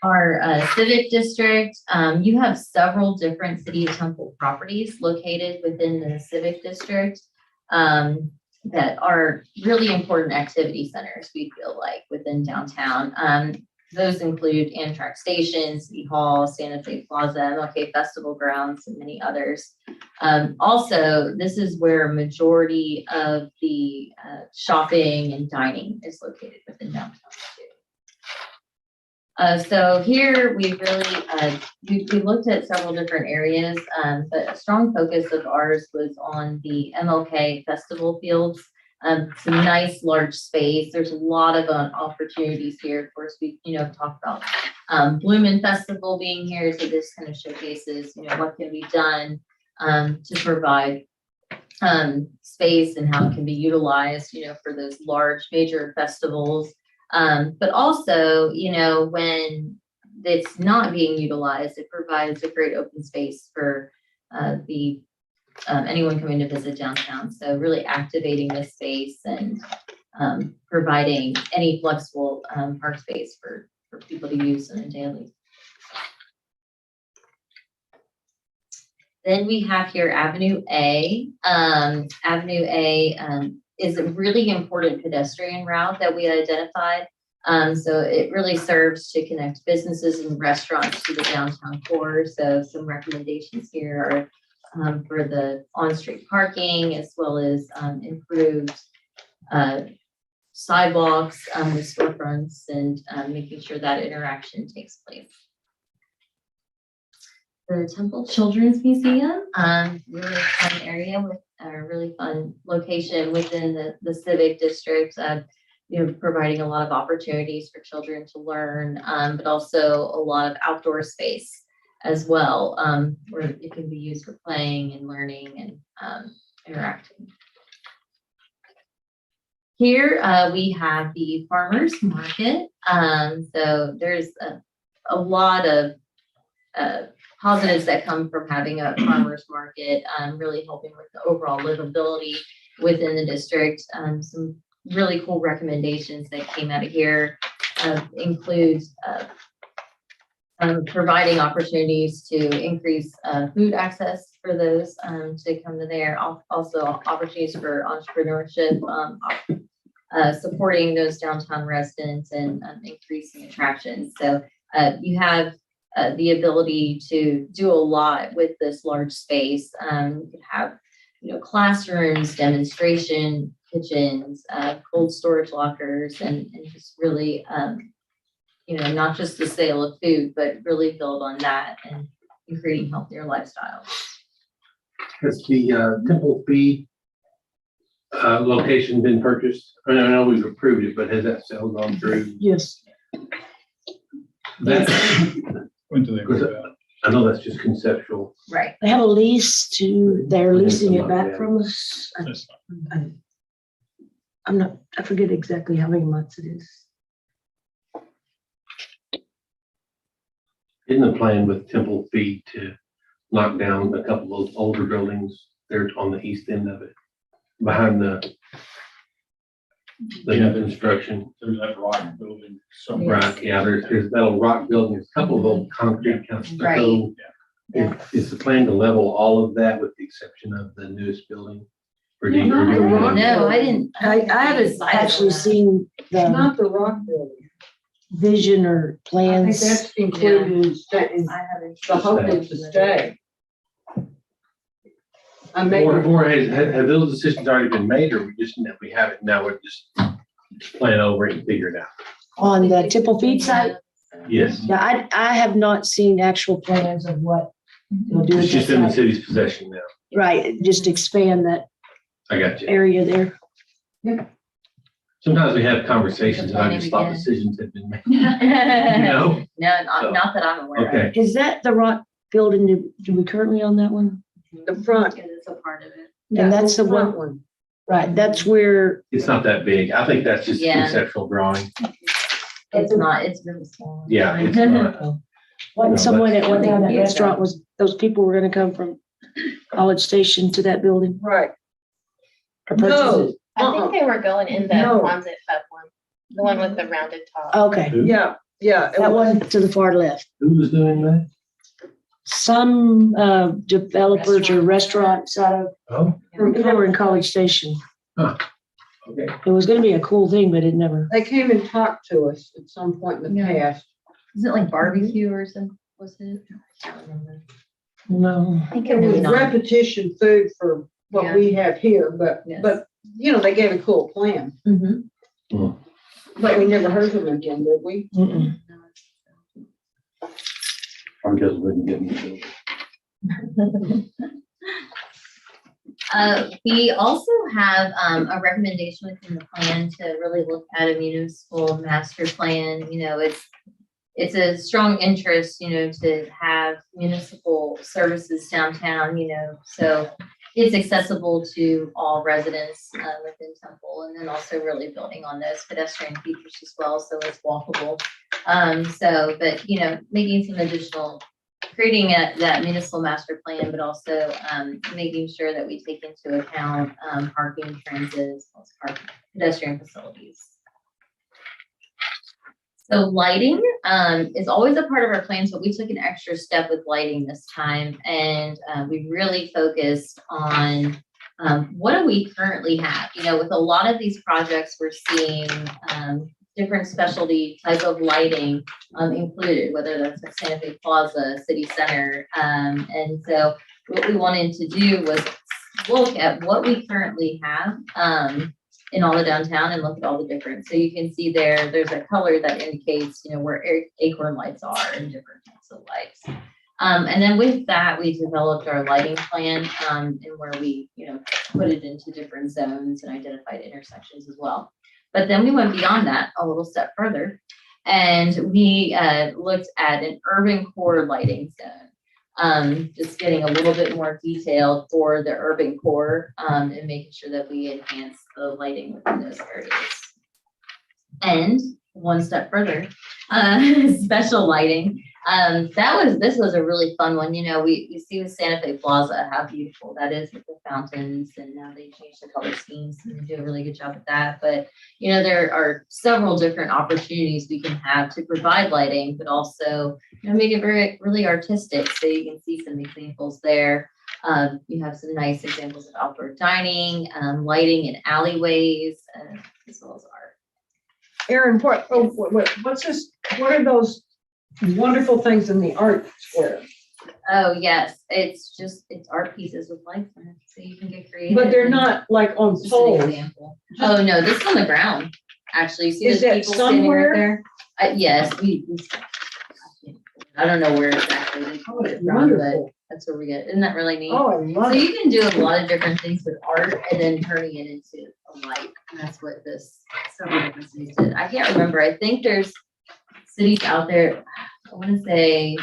Our civic district, you have several different City of Temple properties located within the civic district. That are really important activity centers, we feel like, within downtown. Those include Amtrak Station, City Hall, Santa Fe Plaza, MLK Festival Grounds, and many others. Also, this is where a majority of the shopping and dining is located within downtown too. So here we really, we looked at several different areas, but a strong focus of ours was on the MLK Festival Fields. Some nice large space. There's a lot of opportunities here. Of course, we talked about Bloomin' Festival being here, so this kind of showcases what can be done to provide space and how it can be utilized for those large major festivals. But also, when it's not being utilized, it provides a great open space for anyone coming to visit downtown. So really activating this space and providing any flexible park space for people to use on a daily. Then we have here Avenue A. Avenue A is a really important pedestrian route that we identified. So it really serves to connect businesses and restaurants to the downtown core. So some recommendations here are for the on-street parking, as well as improved sidewalks with storefronts and making sure that interaction takes place. The Temple Children's Museum, really fun area with a really fun location within the civic district. Providing a lot of opportunities for children to learn, but also a lot of outdoor space as well, where it can be used for playing and learning and interacting. Here we have the farmers market. So there's a lot of positives that come from having a farmers market, really helping with the overall livability within the district. Some really cool recommendations that came out of here include providing opportunities to increase food access for those to come to there. Also opportunities for entrepreneurship, supporting those downtown residents and increasing attractions. So you have the ability to do a lot with this large space. You could have, classrooms, demonstration kitchens, cold storage lockers, and just really, not just the sale of food, but really build on that and creating healthier lifestyles. Has the Temple Feed location been purchased? I know we've approved it, but has that sale gone through? Yes. That, When do they move out? I know that's just conceptual. Right. They have a lease to, they're leasing it back Yeah. from us. That's I'm not, I forget exactly how many months it is. In the plan with Temple Feed to knock down a couple of those older buildings there on the east end of it, behind the Yeah, new there's- construction. There's that rock building somewhere. Right, yeah, there's that old rock building, there's a couple of old concrete kind of stucco. Right. Is the plan to level all of that with the exception of the newest building? Or do you- No, or do you the want rock- to- No, I didn't. I haven't actually seen the Not the rock building. vision or I think plans. that's included in, I haven't. the hope is to stay. I mean, Or have those decisions already been made, or we have it now, we're just plan over it and figure it out? On the Temple Feed site, Yes, yeah, I have not seen actual plans of what they'll do. it's with just that in the site. city's possession now. Right, just expand that I got you. area there. Sometimes we have conversations and I just thought Planning decisions had been made, No, you know? not that I'm aware of. Okay, Is that the rock building? Do we currently own that one? the front. Because it's a part of it. And that's the front one, right, that's where, it's not that big. I think that's just a Yeah. conceptual drawing. It's not, it's really small. Yeah, it's not. when No, someone that's- at one time, that Yeah. restaurant was, those people were gonna come from College Station to that building. Right. or purchase No. it. I think they were going in the No. Quonset Hut one, the one with the rounded top. Okay, Yeah, yeah. that one to the far left. Who was doing that? Some developers or restaurants out Oh, of, they were in College Station. okay. It was gonna be a cool thing, but it never. They came and talked to us at some point in the Yeah. past. Is it like barbecue or something? Was it? I can't remember. No. I think It was moving on. repetition food for what Yeah. we have here, but, Yes. you know, they gave a cool plan. Mhm. But we never heard from them again, did we? Mm-mm. Probably because we wouldn't get any. We also have a recommendation within the plan to really look at a municipal master plan. You know, it's a strong interest, you know, to have municipal services downtown, you know, so it's accessible to all residents within Temple, and then also really building on those pedestrian features as well, so it's walkable. But, you know, making some additional, creating that municipal master plan, but also making sure that we take into account parking, transit, pedestrian facilities. So lighting is always a part of our plans, but we took an extra step with lighting this time, and we really focused on what do we currently have. You know, with a lot of these projects, we're seeing different specialty type of lighting included, whether that's at Santa Fe Plaza, City Center. And so what we wanted to do was look at what we currently have in all the downtown and look at all the different. So you can see there's a color that indicates, you know, where acorn lights are and different types of lights. And then with that, we developed our lighting plan and where we, you know, put it into different zones and identified intersections as well. But then we went beyond that a little step further, and we looked at an urban core lighting zone. Just getting a little bit more detailed for the urban core and making sure that we enhance the lighting within those areas. And one step further, special lighting. This was a really fun one. You know, we see with Santa Fe Plaza how beautiful that is with the fountains, and now they changed the color schemes and they do a really good job at that. But you know, there are several different opportunities we can have to provide lighting, but also, you know, make it really artistic. So you can see some examples there. You have some nice examples of outdoor dining, lighting in alleyways, as well as art. Aaron, what's this, what are those wonderful things in the art square? Oh, yes, it's art pieces with lights on it, so you can get creative. But they're and not like on just an poles. example. Oh, no, this is on the ground, actually. You see Is those that people standing right somewhere? there? Yes, I don't know where exactly they call it from, but Wonderful. that's where we get, isn't that really neat? Oh, I So love it. you can do a lot of different things with art and then turning it into a light. And that's what this several different cities did. I can't remember. I think there's cities out there, I want to say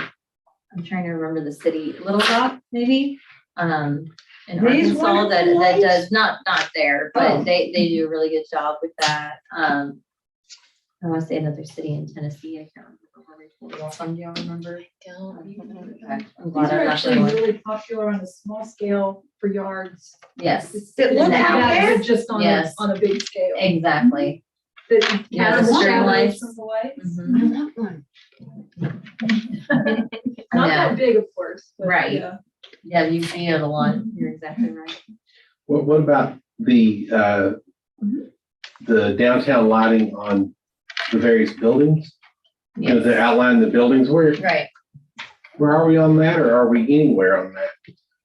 I'm trying to remember the city, Little Rock, maybe, in These Arkansas that wonderful does, not there, but Oh. they do a really good job with that. I want to say another city in Tennessee. I can't remember where we pulled it off from. Do y'all remember? Don't. Okay, I'm These glad are I'm not the actually one. really popular on a small scale for yards. Yes, It looks Now. like that, but just on Yes. on a big scale. exactly. That Yeah, has the the string shadows lights. from the lights. Mhm. I want one. Not Yeah. that big, of course. but Right. yeah. Yeah, you see it a lot. You're exactly right. What about the downtown lighting on the various buildings? You know, to outline the buildings, Right. where are we on that, or are we anywhere on that?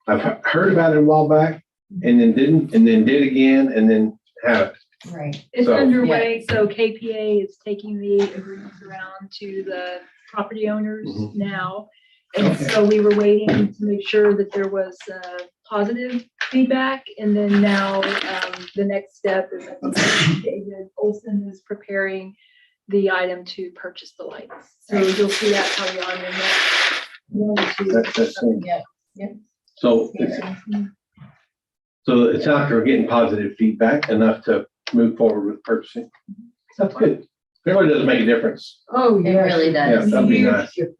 I've heard about it a while back and then didn't, and then did again, and then haven't. Right. It's So- underway, so KPA is taking the agreements around to the property owners Mhm. now. And Okay. so we were waiting to make sure that there was positive feedback. And then now the next step is I think David Olson is preparing the item to purchase the lights. So you'll see that probably on your next one or two. That's it. Yeah. So it's not, they're getting positive feedback enough to move forward with purchasing. That's good. It really does make a difference. Oh, It yes. really Yeah, does. that'd be Huge nice. difference.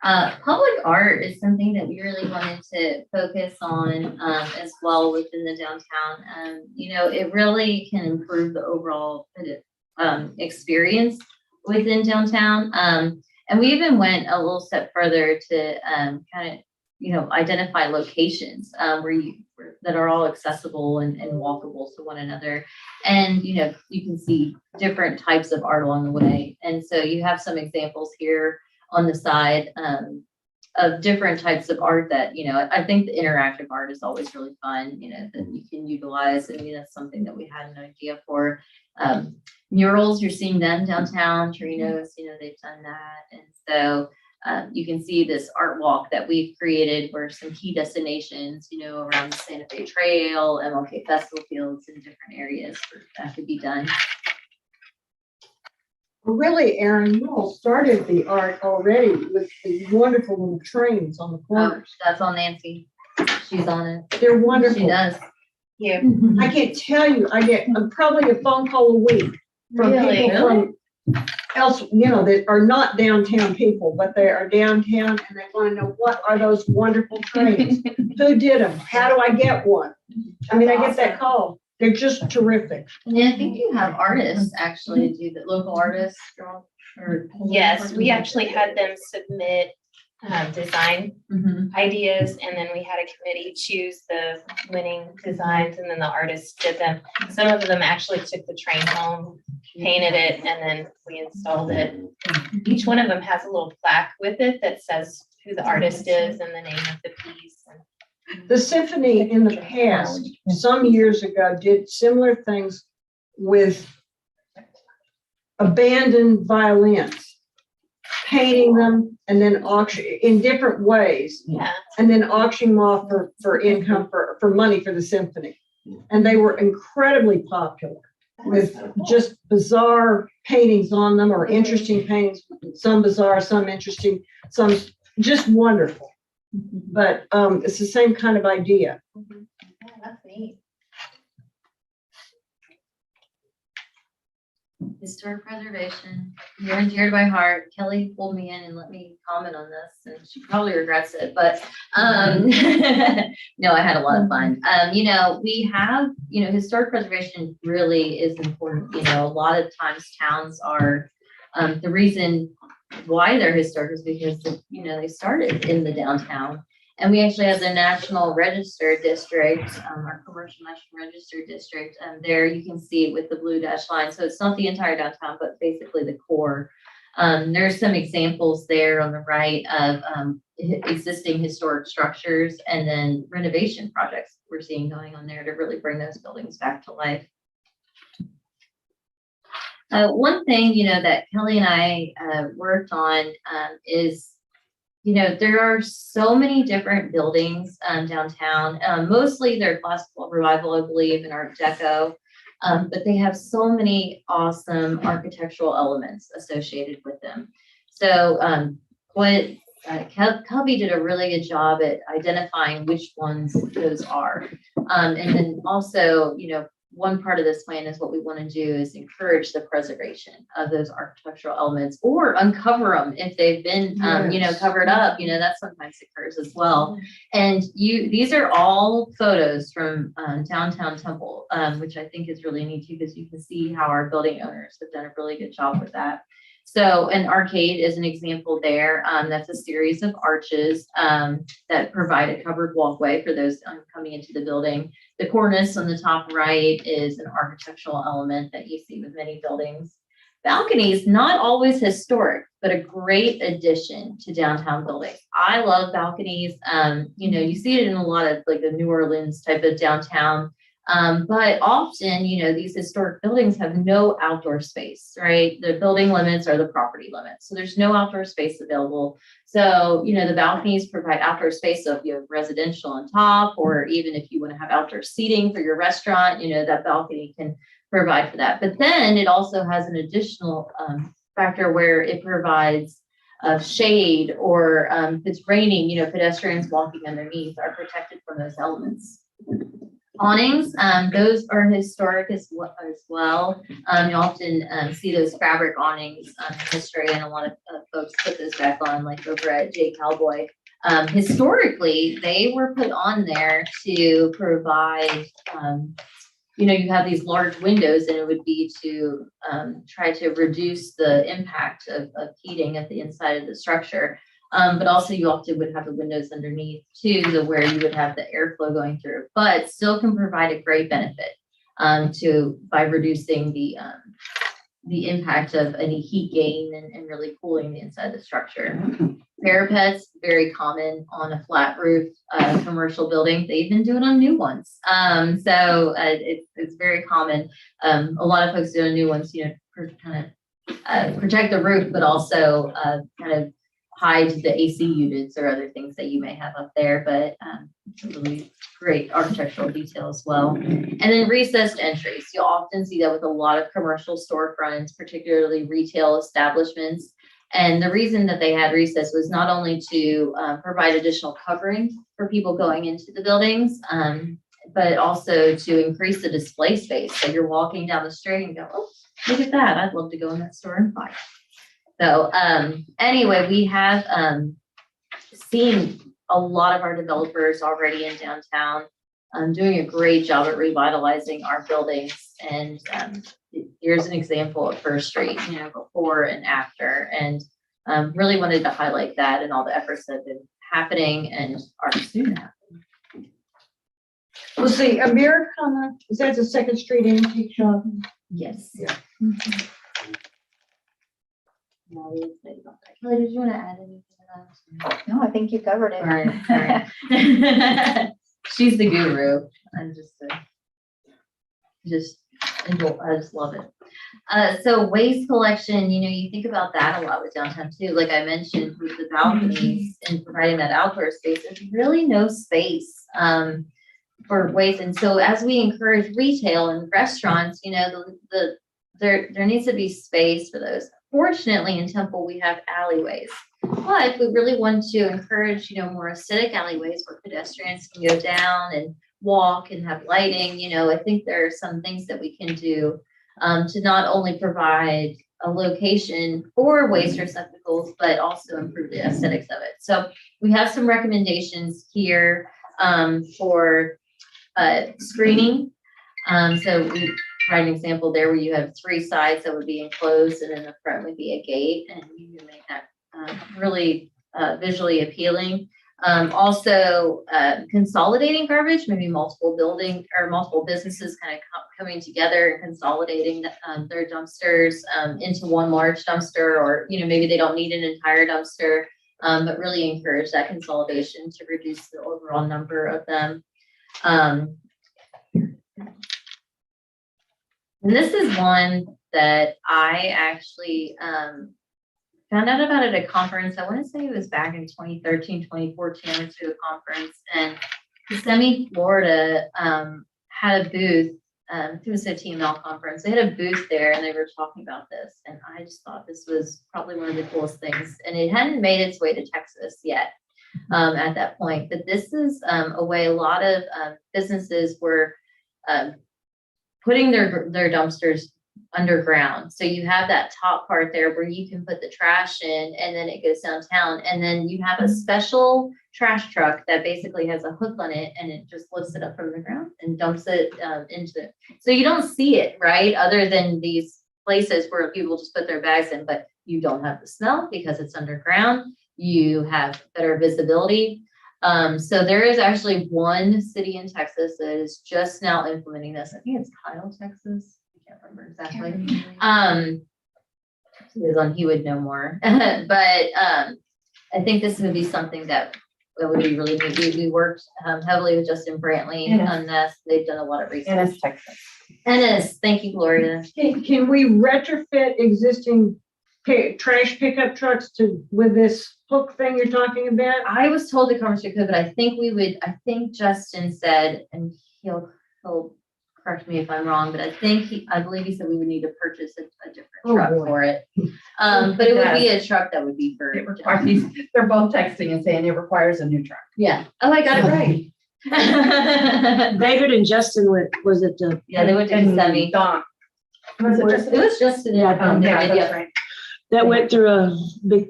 Public art is something that we really wanted to focus on as well within the downtown. You know, it really can improve the overall experience within downtown. And we even went a little step further to kind of, you know, identify locations that are all accessible and walkable to one another. And, you know, you can see different types of art along the way. And so you have some examples here on the side of different types of art that, you know, I think the interactive art is always really fun, you know, that you can utilize. I mean, that's something that we had an idea for. Murals, you're seeing them downtown, Trinos, you know, they've done that. And so you can see this art walk that we've created where some key destinations, you know, around the Santa Fe Trail, MLK Festival Fields in different areas where that could be done. Well, really, Aaron, you all started the art already with the wonderful little trains on the Oh, corners. that's on Nancy. She's on it. They're She wonderful. does. Yeah. I can't tell you, I get probably a phone call a week from Really? people from else, you know, that are not downtown people, but they are downtown and they want to know, what are those wonderful trains? Who did them? How do I get one? I mean, I get that call. They're just terrific. And then I think you have artists actually do the local artists draw or. Yes, we actually had them submit design Mhm. ideas, and then we had a committee choose the winning designs, and then the artists did them. Some of them actually took the train home, painted it, and then we installed it. Each one of them has a little plaque with it that says who the artist is and the name of the piece. The symphony in the past, some years ago, did similar things with abandoned violins, painting them and then auction in different ways, Yeah, and then auctioning them off for income, for money for the symphony. And they were incredibly popular with just bizarre paintings on them or interesting paintings, some bizarre, some interesting, some just wonderful. But it's the same kind of idea. yeah, that's neat. Historic preservation, near and dear to my heart. Kelly pulled me in and let me comment on this, and she probably regrets it, but no, I had a lot of fun. You know, we have, you know, historic preservation really is important. You know, a lot of times towns are, the reason why they're historic is because, you know, they started in the downtown. And we actually have the National Register District, our Commercial National Register District, and there you can see it with the blue dash line. So it's not the entire downtown, but basically the core. There's some examples there on the right of existing historic structures and then renovation projects we're seeing going on there to really bring those buildings back to life. One thing, you know, that Kelly and I worked on is, you know, there are so many different buildings downtown. Mostly they're classical revival, I believe, and Art Deco, but they have so many awesome architectural elements associated with them. So, Cubby did a really good job at identifying which ones those are. And then also, one part of this plan is what we want to do is encourage the preservation of those architectural elements or uncover them if they've been, Yes. covered up, that sometimes occurs as well. And these are all photos from downtown Temple, which I think is really neat too, because you can see how our building owners have done a really good job with that. So an arcade is an example there. That's a series of arches that provide a covered walkway for those coming into the building. The cornice on the top right is an architectural element that you see with many buildings. Balconies, not always historic, but a great addition to downtown buildings. I love balconies. You see it in a lot of like the New Orleans type of downtown. But often, these historic buildings have no outdoor space, right? The building limits are the property limits. So there's no outdoor space available. So, the balconies provide outdoor space. So if you have residential on top, or even if you want to have outdoor seating for your restaurant, that balcony can provide for that. But then it also has an additional factor where it provides shade, or if it's raining, pedestrians walking underneath are protected from those elements. Awnings, those are historic as well. You often see those fabric awnings in history, and a lot of folks put those back on, like over at J Cowboy. Historically, they were put on there to provide, you have these large windows, and it would be to try to reduce the impact of heating at the inside of the structure. But also you often would have the windows underneath too, where you would have the airflow going through, but still can provide a great benefit by reducing the impact of any heat gain and really cooling the inside of the structure. Parapets, very common on a flat roof commercial building. They even do it on new ones. So it's very common. A lot of folks do on new ones, kind of protect the roof, but also kind of hide the AC units or other things that you may have up there, but it's a really great architectural detail as well. And then recessed entries. You'll often see that with a lot of commercial storefronts, particularly retail establishments. And the reason that they had recess was not only to provide additional covering for people going into the buildings, but also to increase the display space. So you're walking down the street and go, oh, look at that. I'd love to go in that store and buy it. So anyway, we have seen a lot of our developers already in downtown doing a great job at revitalizing our buildings. And here's an example of First Street, before and after. And really wanted to highlight that and all the efforts that have been happening and are soon happening. Well, see, Americana, is that the Second Street antique shop? Yes. Yeah. Kelly, did you want to add anything to that? No, I think you covered it. All right. She's the guru. I'm I just love it. So waste collection, you think about that a lot with downtown too. Like I mentioned with the balconies and providing that outdoor space, there's really no space for waste. And so as we encourage retail and restaurants, there needs to be space for those. Fortunately, in Temple, we have alleyways, but we really want to encourage, more aesthetic alleyways where pedestrians can go down and walk and have lighting. I think there are some things that we can do to not only provide a location for waste receptacles, but also improve the aesthetics of it. So we have some recommendations here for screening. So we provide an example there where you have 3 sides that would be enclosed, and in the front would be a gate, and you can make that really visually appealing. Also, consolidating garbage, maybe multiple building or multiple businesses kind of coming together and consolidating their dumpsters into one large dumpster, or maybe they don't need an entire dumpster, but really encourage that consolidation to reduce the overall number of them. And this is one that I actually found out about at a conference. I want to say it was back in 2013, 2014. I went to a conference, and Kissimmee, Florida had a booth it was a TML conference. They had a booth there and they were talking about this. And I just thought this was probably one of the coolest things. And it hadn't made its way to Texas yet at that point. But this is a way a lot of businesses were putting their dumpsters underground. So you have that top part there where you can put the trash in and then it goes downtown. And then you have a special trash truck that basically has a hook on it and it just lifts it up from the ground and dumps it into it. So you don't see it, right? Other than these places where people just put their bags in, but you don't have the smell because it's underground. You have better visibility. So there is actually one city in Texas that is just now implementing this. I think it's Kyle, Texas. I can't remember exactly. He would know more. But I think this would be something that would be really neat. We worked heavily with Justin Brantley on this. They've done a lot of research. Ennis, Texas. Ennis, thank you, Gloria. Can we retrofit existing trash pickup trucks with this hook thing you're talking about? I was told the conversation could, but I think Justin said, and he'll correct me if I'm wrong, but I believe he said we would need to purchase a different truck for it. But it would be a truck that would be for. It requires, they're both texting and saying it requires a new truck. Yeah. Oh, I got it right. David and Justin was it the? Yeah, they went to the semi. Dawn. Was it just? It was Justin. Yeah, That's right. That went through a big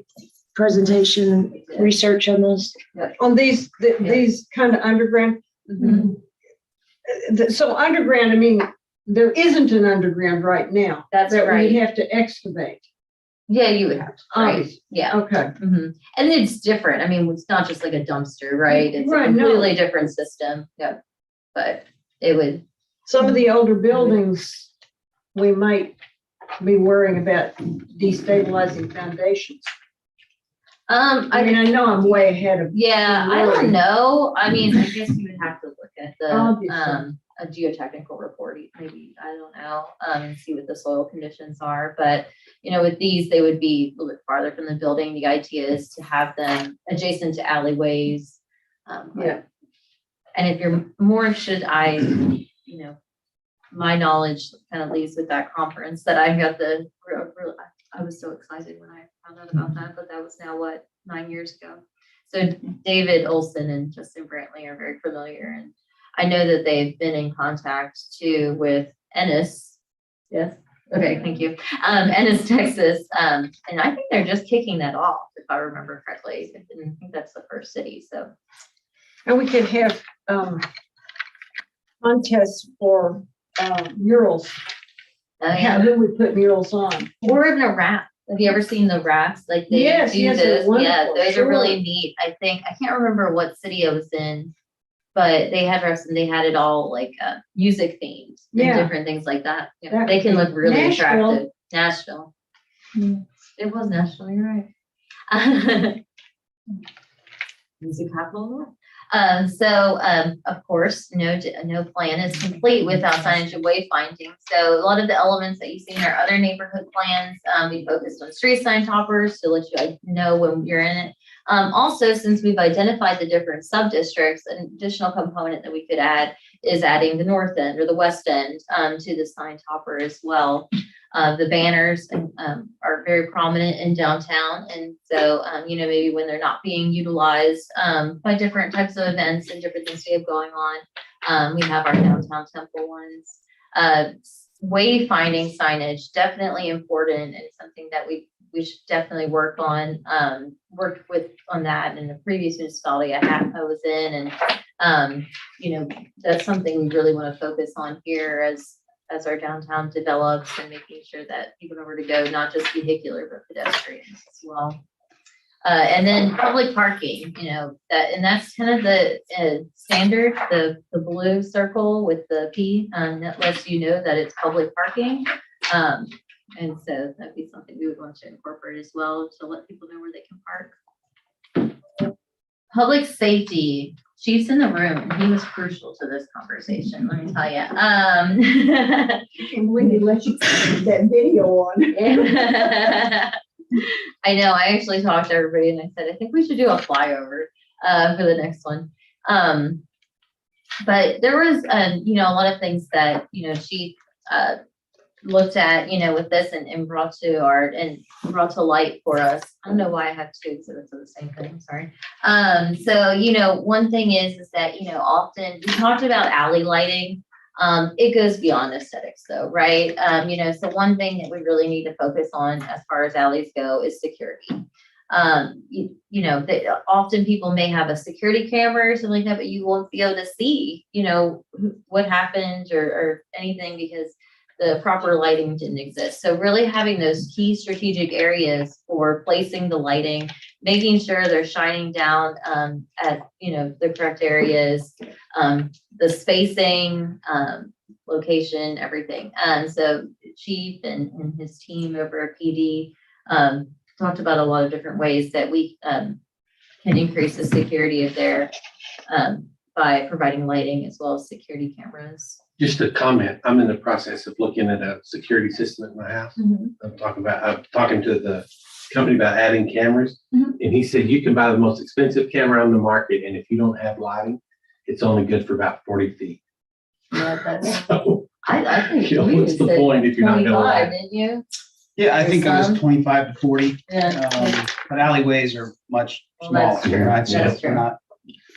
presentation, research on this. On these kind of underground. Mhm. So underground, I mean, there isn't an underground right now. That's that right. we'd have to excavate. Yeah, you would have to, right? Obviously. Yeah. Okay. Mhm. And it's different. I mean, it's not just like a dumpster, right? It's a Right, no. completely different system. Yeah. But it would, Some of the older buildings, we might be worrying about destabilizing foundations. I mean, I know I'm way ahead of. yeah, I Really? don't know. I mean, I guess you would have to look at the, Obviously. a geotechnical report, maybe, I don't know, and see what the soil conditions are. But, with these, they would be a little bit farther from the building. The idea is to have them adjacent to alleyways. Yeah. And if you're more interested, my knowledge kind of leads with that conference that I got I was so excited when I found out about that, but that was now 9 years ago. So David Olson and Justin Brantley are very familiar, and I know that they've been in contact too with Ennis. Yes. Okay, thank you. Ennis, Texas. And I think they're just kicking that off, if I remember correctly. I think that's the first city, so. And we could have contests for murals. Oh, yeah. Who would put murals on? Or even a wrap. Have you ever seen the wraps? Like they Yes, do yes, they're this. Yeah, wonderful, those sure. are really neat. I can't remember what city I was in, but they had wraps and they had it all like music themed and Yeah. different things like that. Yeah, That they can would be look really Nashville. attractive. Nashville. It was Nashville, you're right. Music capital of the world. Of course, no plan is complete without signage and wayfinding. So a lot of the elements that you see in our other neighborhood plans, we focused on street sign toppers to let you know when you're in it. Also, since we've identified the different sub-districts, an additional component that we could add is adding the north end or the west end to the sign topper as well. The banners are very prominent in downtown. And so, maybe when they're not being utilized by different types of events and different things we have going on, we have our downtown temple ones. Wayfinding signage, definitely important and something that we should definitely worked on that in the previous municipality I was in. And, that's something we really want to focus on here as our downtown develops and making sure that people know where to go, not just vehicular, but pedestrians as well. And then public parking, that's kind of the standard, the blue circle with the P, that lets you know that it's public parking. And so that'd be something we would want to incorporate as well to let people know where they can park. Public safety, Chief's in the room, and he was crucial to this conversation, let me tell you. I can't believe they let you put that video on. I know, I actually talked to everybody and I said, I think we should do a flyover for the next one. But there was, you know, a lot of things that, you know, she, looked at, you know, with this and brought to light for us. I don't know why I have two exhibits of the same thing, sorry. So, you know, one thing is that, you know, often we talked about alley lighting. It goes beyond aesthetics though, right? You know, so one thing that we really need to focus on as far as alleys go is security. You know, often people may have a security camera or something like that, but you won't be able to see, you know, what happened or anything because the proper lighting didn't exist. So really having those key strategic areas for placing the lighting, making sure they're shining down at, you know, the correct areas, the spacing, location, everything. So Chief and his team over at PD talked about a lot of different ways that we can increase the security of there by providing lighting as well as security cameras. Just a comment, I'm in the process of looking at a security system at my house. I'm talking to the company about adding cameras. Mhm. And he said, you can buy the most expensive camera on the market, and if you don't have lighting, it's only good for about 40 feet. Yeah, that's, So, I think you know, we what's the said point if you're not gonna 25, light? didn't you? Yeah, I think it was Some. 25 to 40, Yeah. but alleyways are much Well, smaller, that's true. right? So That's they're true. not,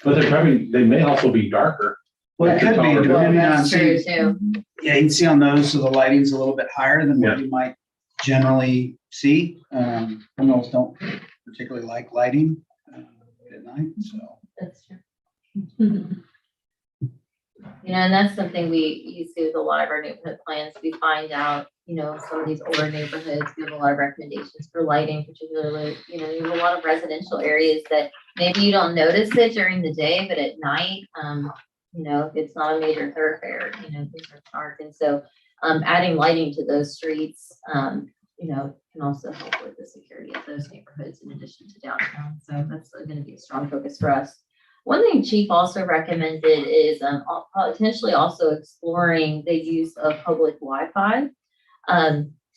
But they may also be darker. well, it could be, Well, depending on, That's true see, too. yeah, you can see on those, so the lighting's a little bit higher than what Yeah. you might generally see. Criminals don't particularly like lighting at night, so. That's true. You know, and that's something you see with a lot of our neighborhood plans. We find out, you know, some of these older neighborhoods, we have a lot of recommendations for lighting, particularly, you know, you have a lot of residential areas that maybe you don't notice it during the day, but at night, you know, if it's not a major thoroughfare, you know, things are dark. And so, adding lighting to those streets, you know, can also help with the security of those neighborhoods in addition to downtown. So that's going to be a strong focus for us. One thing Chief also recommended is potentially also exploring the use of public Wi-Fi.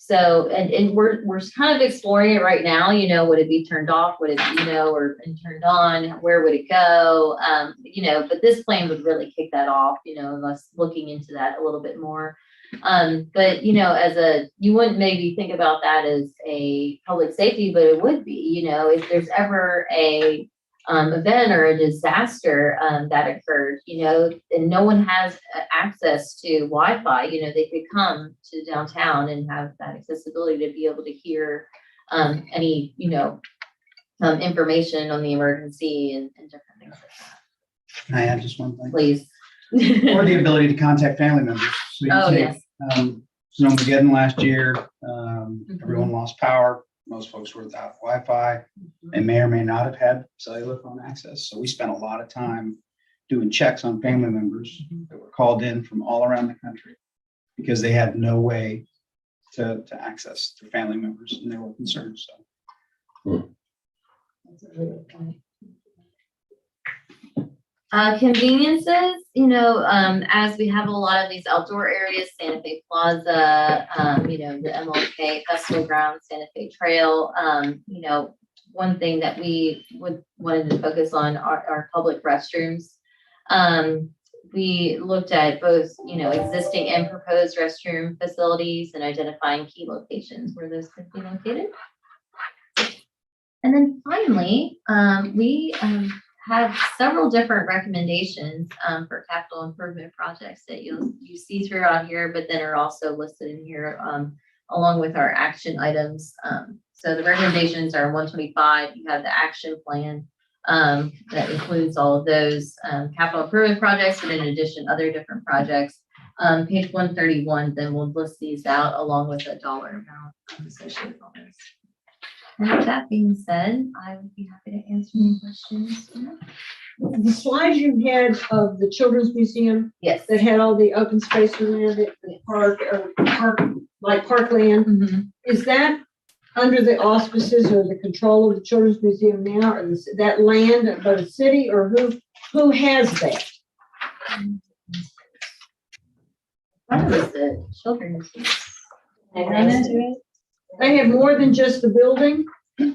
So, and we're kind of exploring it right now, you know, would it be turned off? Would it be, you know, or turned on? Where would it go? You know, but this plan would really kick that off, you know, us looking into that a little bit more. But, you know, you wouldn't maybe think about that as a public safety, but it would be, you know, if there's ever a event or a disaster that occurred, you know, and no one has access to Wi-Fi, you know, they could come to downtown and have that accessibility to be able to hear any, you know, information on the emergency and different things like that. Can I add just one thing? Please. Or the ability to contact family members. So you Oh, take, yes. Snowmageddon last year, everyone lost power. Most folks were without Wi-Fi. They may or may not have had cellular phone access. So we spent a lot of time doing checks on family members that were called in from all around the country because they had no way to access their family members and they were concerned. So That's a really good point. Conveniences, you know, as we have a lot of these outdoor areas, Santa Fe Plaza, you know, the MLK Festival Grounds, Santa Fe Trail, you know, one thing that we wanted to focus on are public restrooms. We looked at both, you know, existing and proposed restroom facilities and identifying key locations where those could be located. And then finally, we have several different recommendations for capital improvement projects that you see throughout here, but then are also listed in here along with our action items. So the recommendations are 125. You have the action plan that includes all of those capital improvement projects, and in addition, other different projects. Page 131, then we'll list these out along with a dollar amount associated with all this. And with that being said, I would be happy to answer any questions. The slides you had of the Children's Museum Yes. that had all the open space around it, the park, like parkland, Mhm. is that under the auspices or the control of the Children's Museum now, or is that land by the city, or who has that? That was the children's. They have more than just the building, I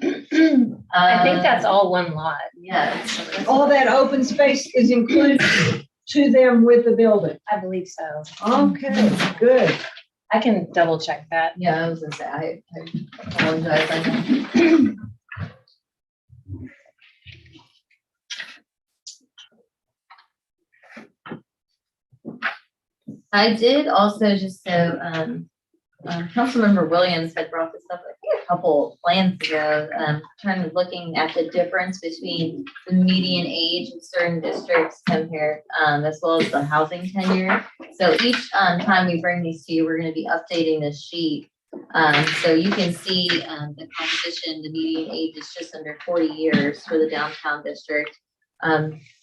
think that's all one lot. Yes. all that open space is included to them with the building? I believe so. Okay, good. I can double check that. Yeah, I was gonna say, I apologize. I know. I did also just so, Councilmember Williams had brought this up, I think a couple plans ago, trying to looking at the difference between the median age of certain districts compared, as well as the housing tenure. So each, time we bring these to you, we're gonna be updating this sheet. So you can see, the composition, the median age is just under 40 years for the downtown district.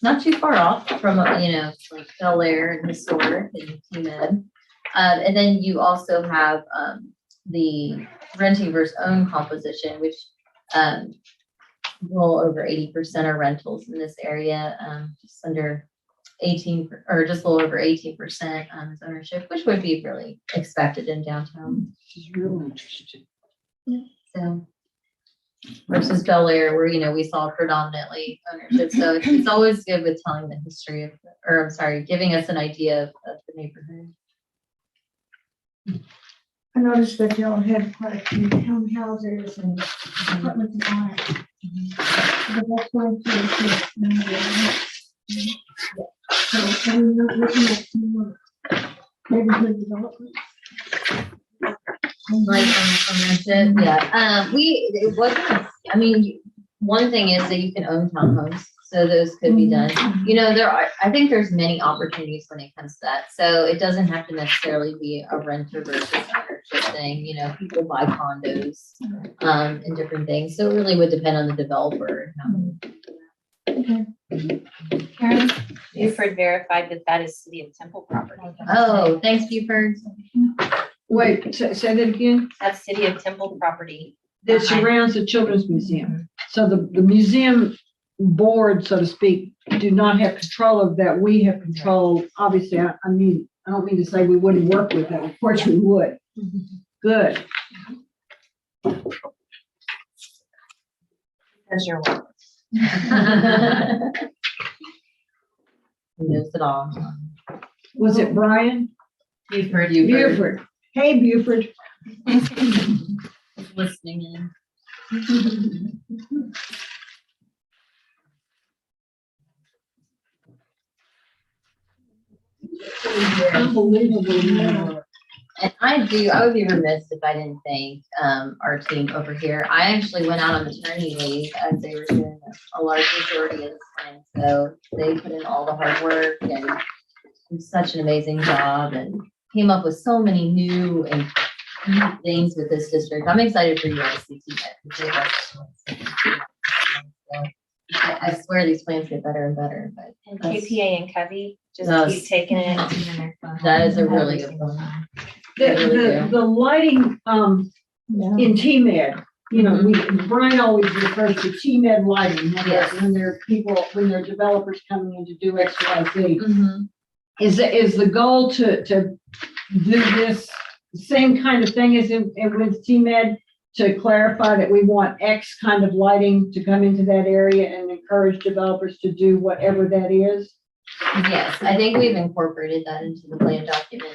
Not too far off from, like Bel Air and Historic and T-Med. And then you also have the renting versus own composition, which well over 80% are rentals in this area, just under 18 or just a little over 18% is ownership, which would be really expected in downtown. This is real interesting. So versus Bel Air, where we saw predominantly ownership. So it's always good with telling the history of, or I'm sorry, giving us an idea of the neighborhood. I noticed that y'all had quite a few townhouses and apartments and all that. But that's going to. So are we not looking at more neighborhood development? Like rented, yeah. It wasn't, I mean, one thing is that you can own townhomes, so those could be done. I think there's many opportunities when it comes to that. So it doesn't have to necessarily be a renter versus ownership thing. People buy condos, and different things. So it really would depend on the developer. Karen, Buford verified that that is City of Temple property. Oh, thanks, Buford. Wait, say that again? That's City of Temple property. That surrounds the Children's Museum. So the museum board, so to speak, do not have control of that. We have control. Obviously, I mean, I don't mean to say we wouldn't work with that. Of course we would. Good. Because you're welcome. He knows it all. Was it Brian? Buford. Buford. Hey, Buford. Listening in. Unbelievable. And I would be remiss if I didn't thank our team over here. I actually went out on maternity leave as they were doing a large majority of this time. So they put in all the hard work and did such an amazing job and came up with so many new and neat things with this district. I'm excited for you guys to see that. I swear these plans get better and better, but And KPA and Covey just Yes. keep taking it. that is a really good one. The lighting, in T-Med, Brian always refers to T-Med lighting. Yes. When there are people, when there are developers coming in to do X, Y, Z. Mhm. Is the goal to do this same kind of thing as with T-Med, to clarify that we want X kind of lighting to come into that area and encourage developers to do whatever that is? Yes, I think we've incorporated that into the plan document.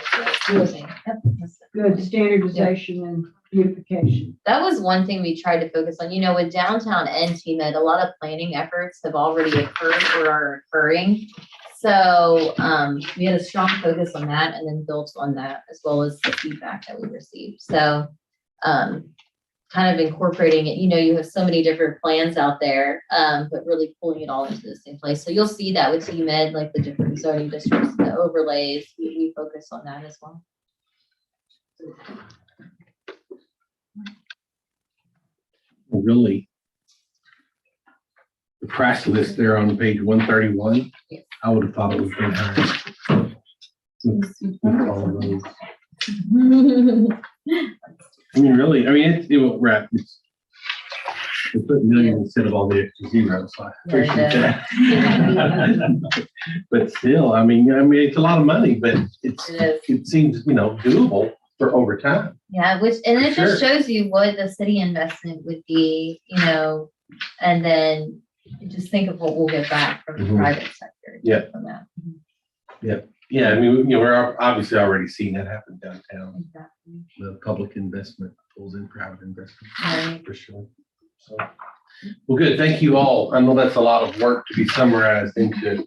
Yep. Good standardization and beautification. That was one thing we tried to focus on, with downtown and TMed, a lot of planning efforts have already occurred or are occurring. So, we had a strong focus on that and then built on that as well as the feedback that we received. So, kind of incorporating it, you have so many different plans out there, but really pulling it all into the same place. So you'll see that with TMed, like the different zoning districts, the overlays, we focus on that as well. Really, the price list there on page 131, Yes. I would have thought it was been higher. With all of those. It will wrap. We put million instead of all the extra zeros, so I appreciate that. But still, it's a lot of money, but it seems, doable for over time. Yeah, it just shows you what the city investment would be, and then just think of what we'll get back from the Mhm. private sector. Yeah. From that. Yeah, I mean, we're obviously already seeing that happen downtown. The public investment pulls in private investment Right. for sure. So, well, good. Thank you all. I know that's a lot of work to be summarized into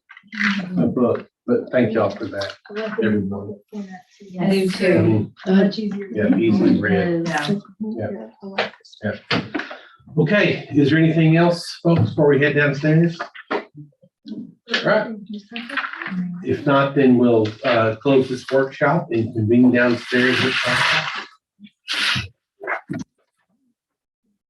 a book, but thank y'all for that, everyone. I do too. Much easier. Yeah, easily read. Yeah. Okay, is there anything else, folks, before we head downstairs? All right. If not, then we'll close this workshop and convene downstairs.